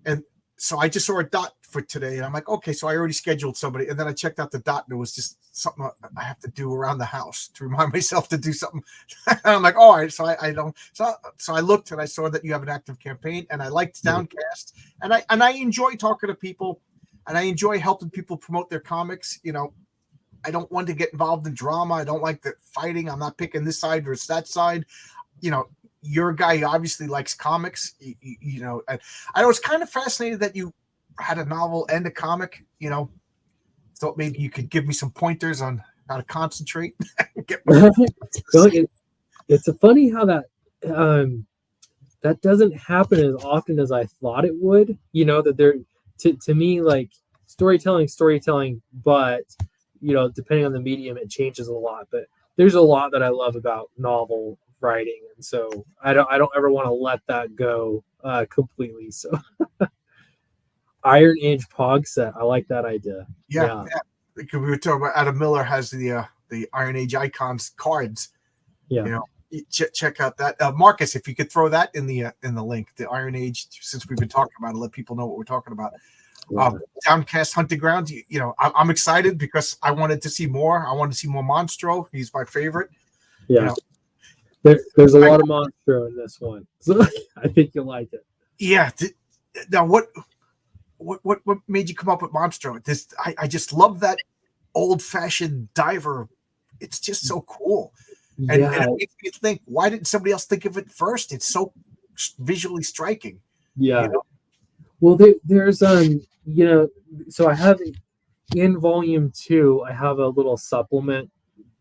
And so I just saw a dot for today, and I'm like, okay, so I already scheduled somebody. And then I checked out the dot, and it was just something I have to do around the house to remind myself to do something. And I'm like, all right, so I don't. So I looked, and I saw that you have an active campaign, and I liked Downcast, and I enjoy talking to people, and I enjoy helping people promote their comics. I don't want to get involved in drama. I don't like the fighting. I'm not picking this side versus that side. You're a guy who obviously likes comics. And I was kind of fascinated that you had a novel and a comic. Thought maybe you could give me some pointers on how to concentrate. it's a funny how that doesn't happen as often as I thought it would. That there to me, like storytelling, but depending on the medium, it changes a lot. But there's a lot that I love about novel writing, and so I don't ever want to let that go completely. So Iron Age Pog set, I like that idea. Yeah. Because we were talking about Adam Miller has the Iron Age icons cards. Yeah. Check out that Marcus. If you could throw that in the link, the Iron Age, since we've been talking about it, let people know what we're talking about. Downcast Hunting Grounds. I'm excited because I wanted to see more. I wanted to see more Monstro. He's my favorite. Yeah. There's a lot of Monstro in this one, so I think you'll like it. Yeah. Now, what made you come up with Monstro? I just love that old fashioned diver. It's just so cool. And it makes me think, why didn't somebody else think of it first? It's so visually striking. Yeah. Well, there's so I have in volume 2, I have a little supplement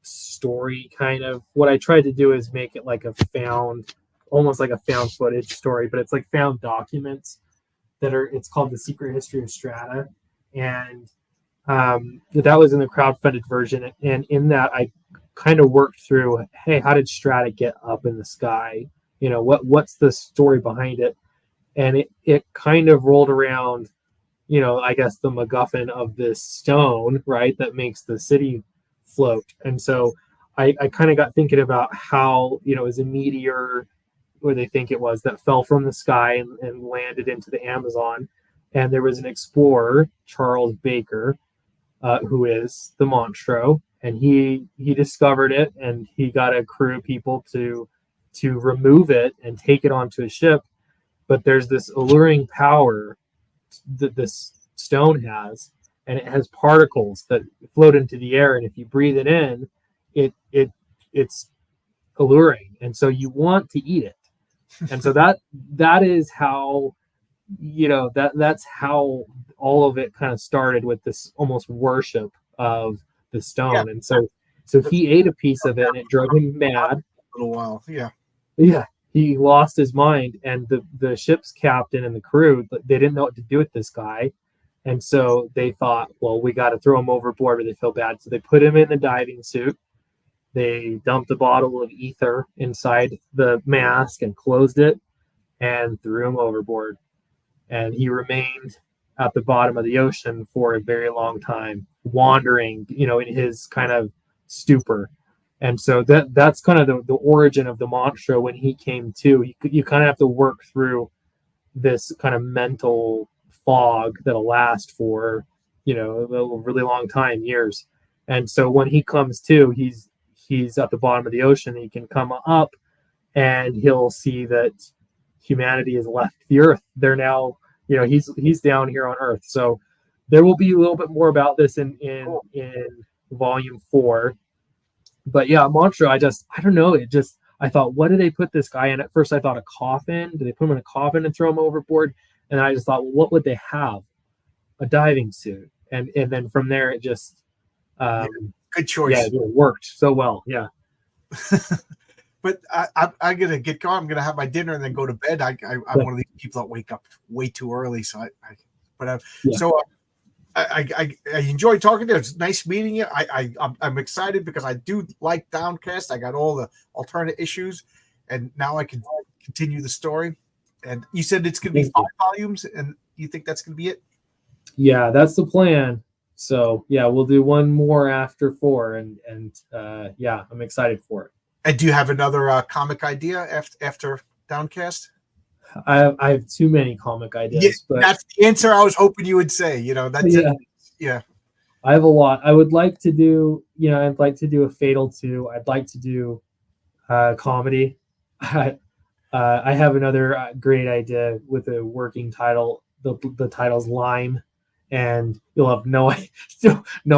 story kind of. What I tried to do is make it like almost like a found footage story, but it's like found documents it's called The Secret History of Strata. And that was in the crowdfunded version. And in that, I kind of worked through, hey, how did Strata get up in the sky? What's the story behind it? And it kind of rolled around, I guess the MacGuffin of this stone, right, that makes the city float. And so I kind of got thinking about how, it was a meteor, where they think it was, that fell from the sky and landed into the Amazon. And there was an explorer, Charles Baker, who is the Monstro, and he discovered it, and he got a crew of people to remove it and take it onto a ship. But there's this alluring power that this stone has, and it has particles that float into the air, and if you breathe it in, it's alluring, and so you want to eat it. And so that is how that's how all of it kind of started, with this almost worship of the stone. Yeah. And so he ate a piece of it, and it drove him mad. A little while. Yeah, he lost his mind, and the ship's captain and the crew, they didn't know what to do with this guy. And so they thought, well, we got to throw him overboard, or they feel bad. So they put him in the diving suit. They dumped a bottle of ether inside the mask and closed it and threw him overboard. And he remained at the bottom of the ocean for a very long time, wandering, in his kind of stupor. And so that's kind of the origin of the Monstro. When he came to, you kind of have to work through this kind of mental fog that'll last for, a really long time, years. And so when he comes to, he's at the bottom of the ocean. He can come up, and he'll see that humanity has left the earth. They're now, he's down here on Earth. So there will be a little bit more about this in volume 4. But yeah, Monstro, I don't know. I thought, what do they put this guy in? At first, I thought a coffin. Do they put him in a coffin and throw him overboard? And I just thought, well, what would they have? A diving suit. And then from there, it just, good choice. it worked so well. Yeah. But I'm gonna get going. I'm gonna have my dinner and then go to bed. I'm one of these people that wake up way too early. So I enjoyed talking to you. It's nice meeting you. I'm excited because I do like Downcast. I got all the alternate issues, and now I can continue the story. And you said it's gonna be 5 volumes, and you think that's gonna be it? Yeah, that's the plan. So yeah, we'll do one more after 4, and yeah, I'm excited for it. And do you have another comic idea after Downcast? I have too many comic ideas, but that's the answer I was hoping you would say. That's yeah. I have a lot. I would like to do, I'd like to do a Fatal 2. I'd like to do comedy. I have another great idea with a working title. The title's Lime, and you'll have no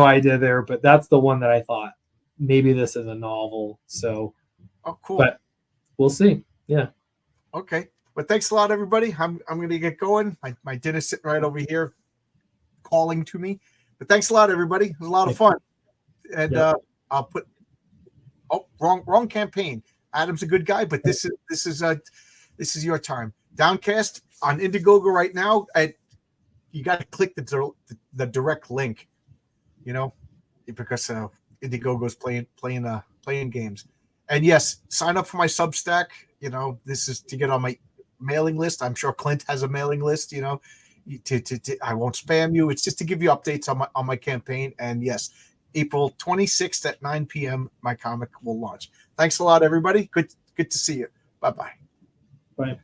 idea there, but that's the one that I thought maybe this is a novel. So, cool. But we'll see. Yeah. Okay. But thanks a lot, everybody. I'm going to get going. My dinner's sitting right over here, calling to me. But thanks a lot, everybody. It was a lot of fun. And I'll put wrong campaign. Adam's a good guy, but this is your time. Downcast on Indiegogo right now. You got to click the direct link, because Indiegogo's playing games. And yes, sign up for my Substack. This is to get on my mailing list. I'm sure Clint has a mailing list. I won't spam you. It's just to give you updates on my campaign. And yes, April 26th at 9 p.m. my comic will launch. Thanks a lot, everybody. Good to see you. Bye-bye. Bye.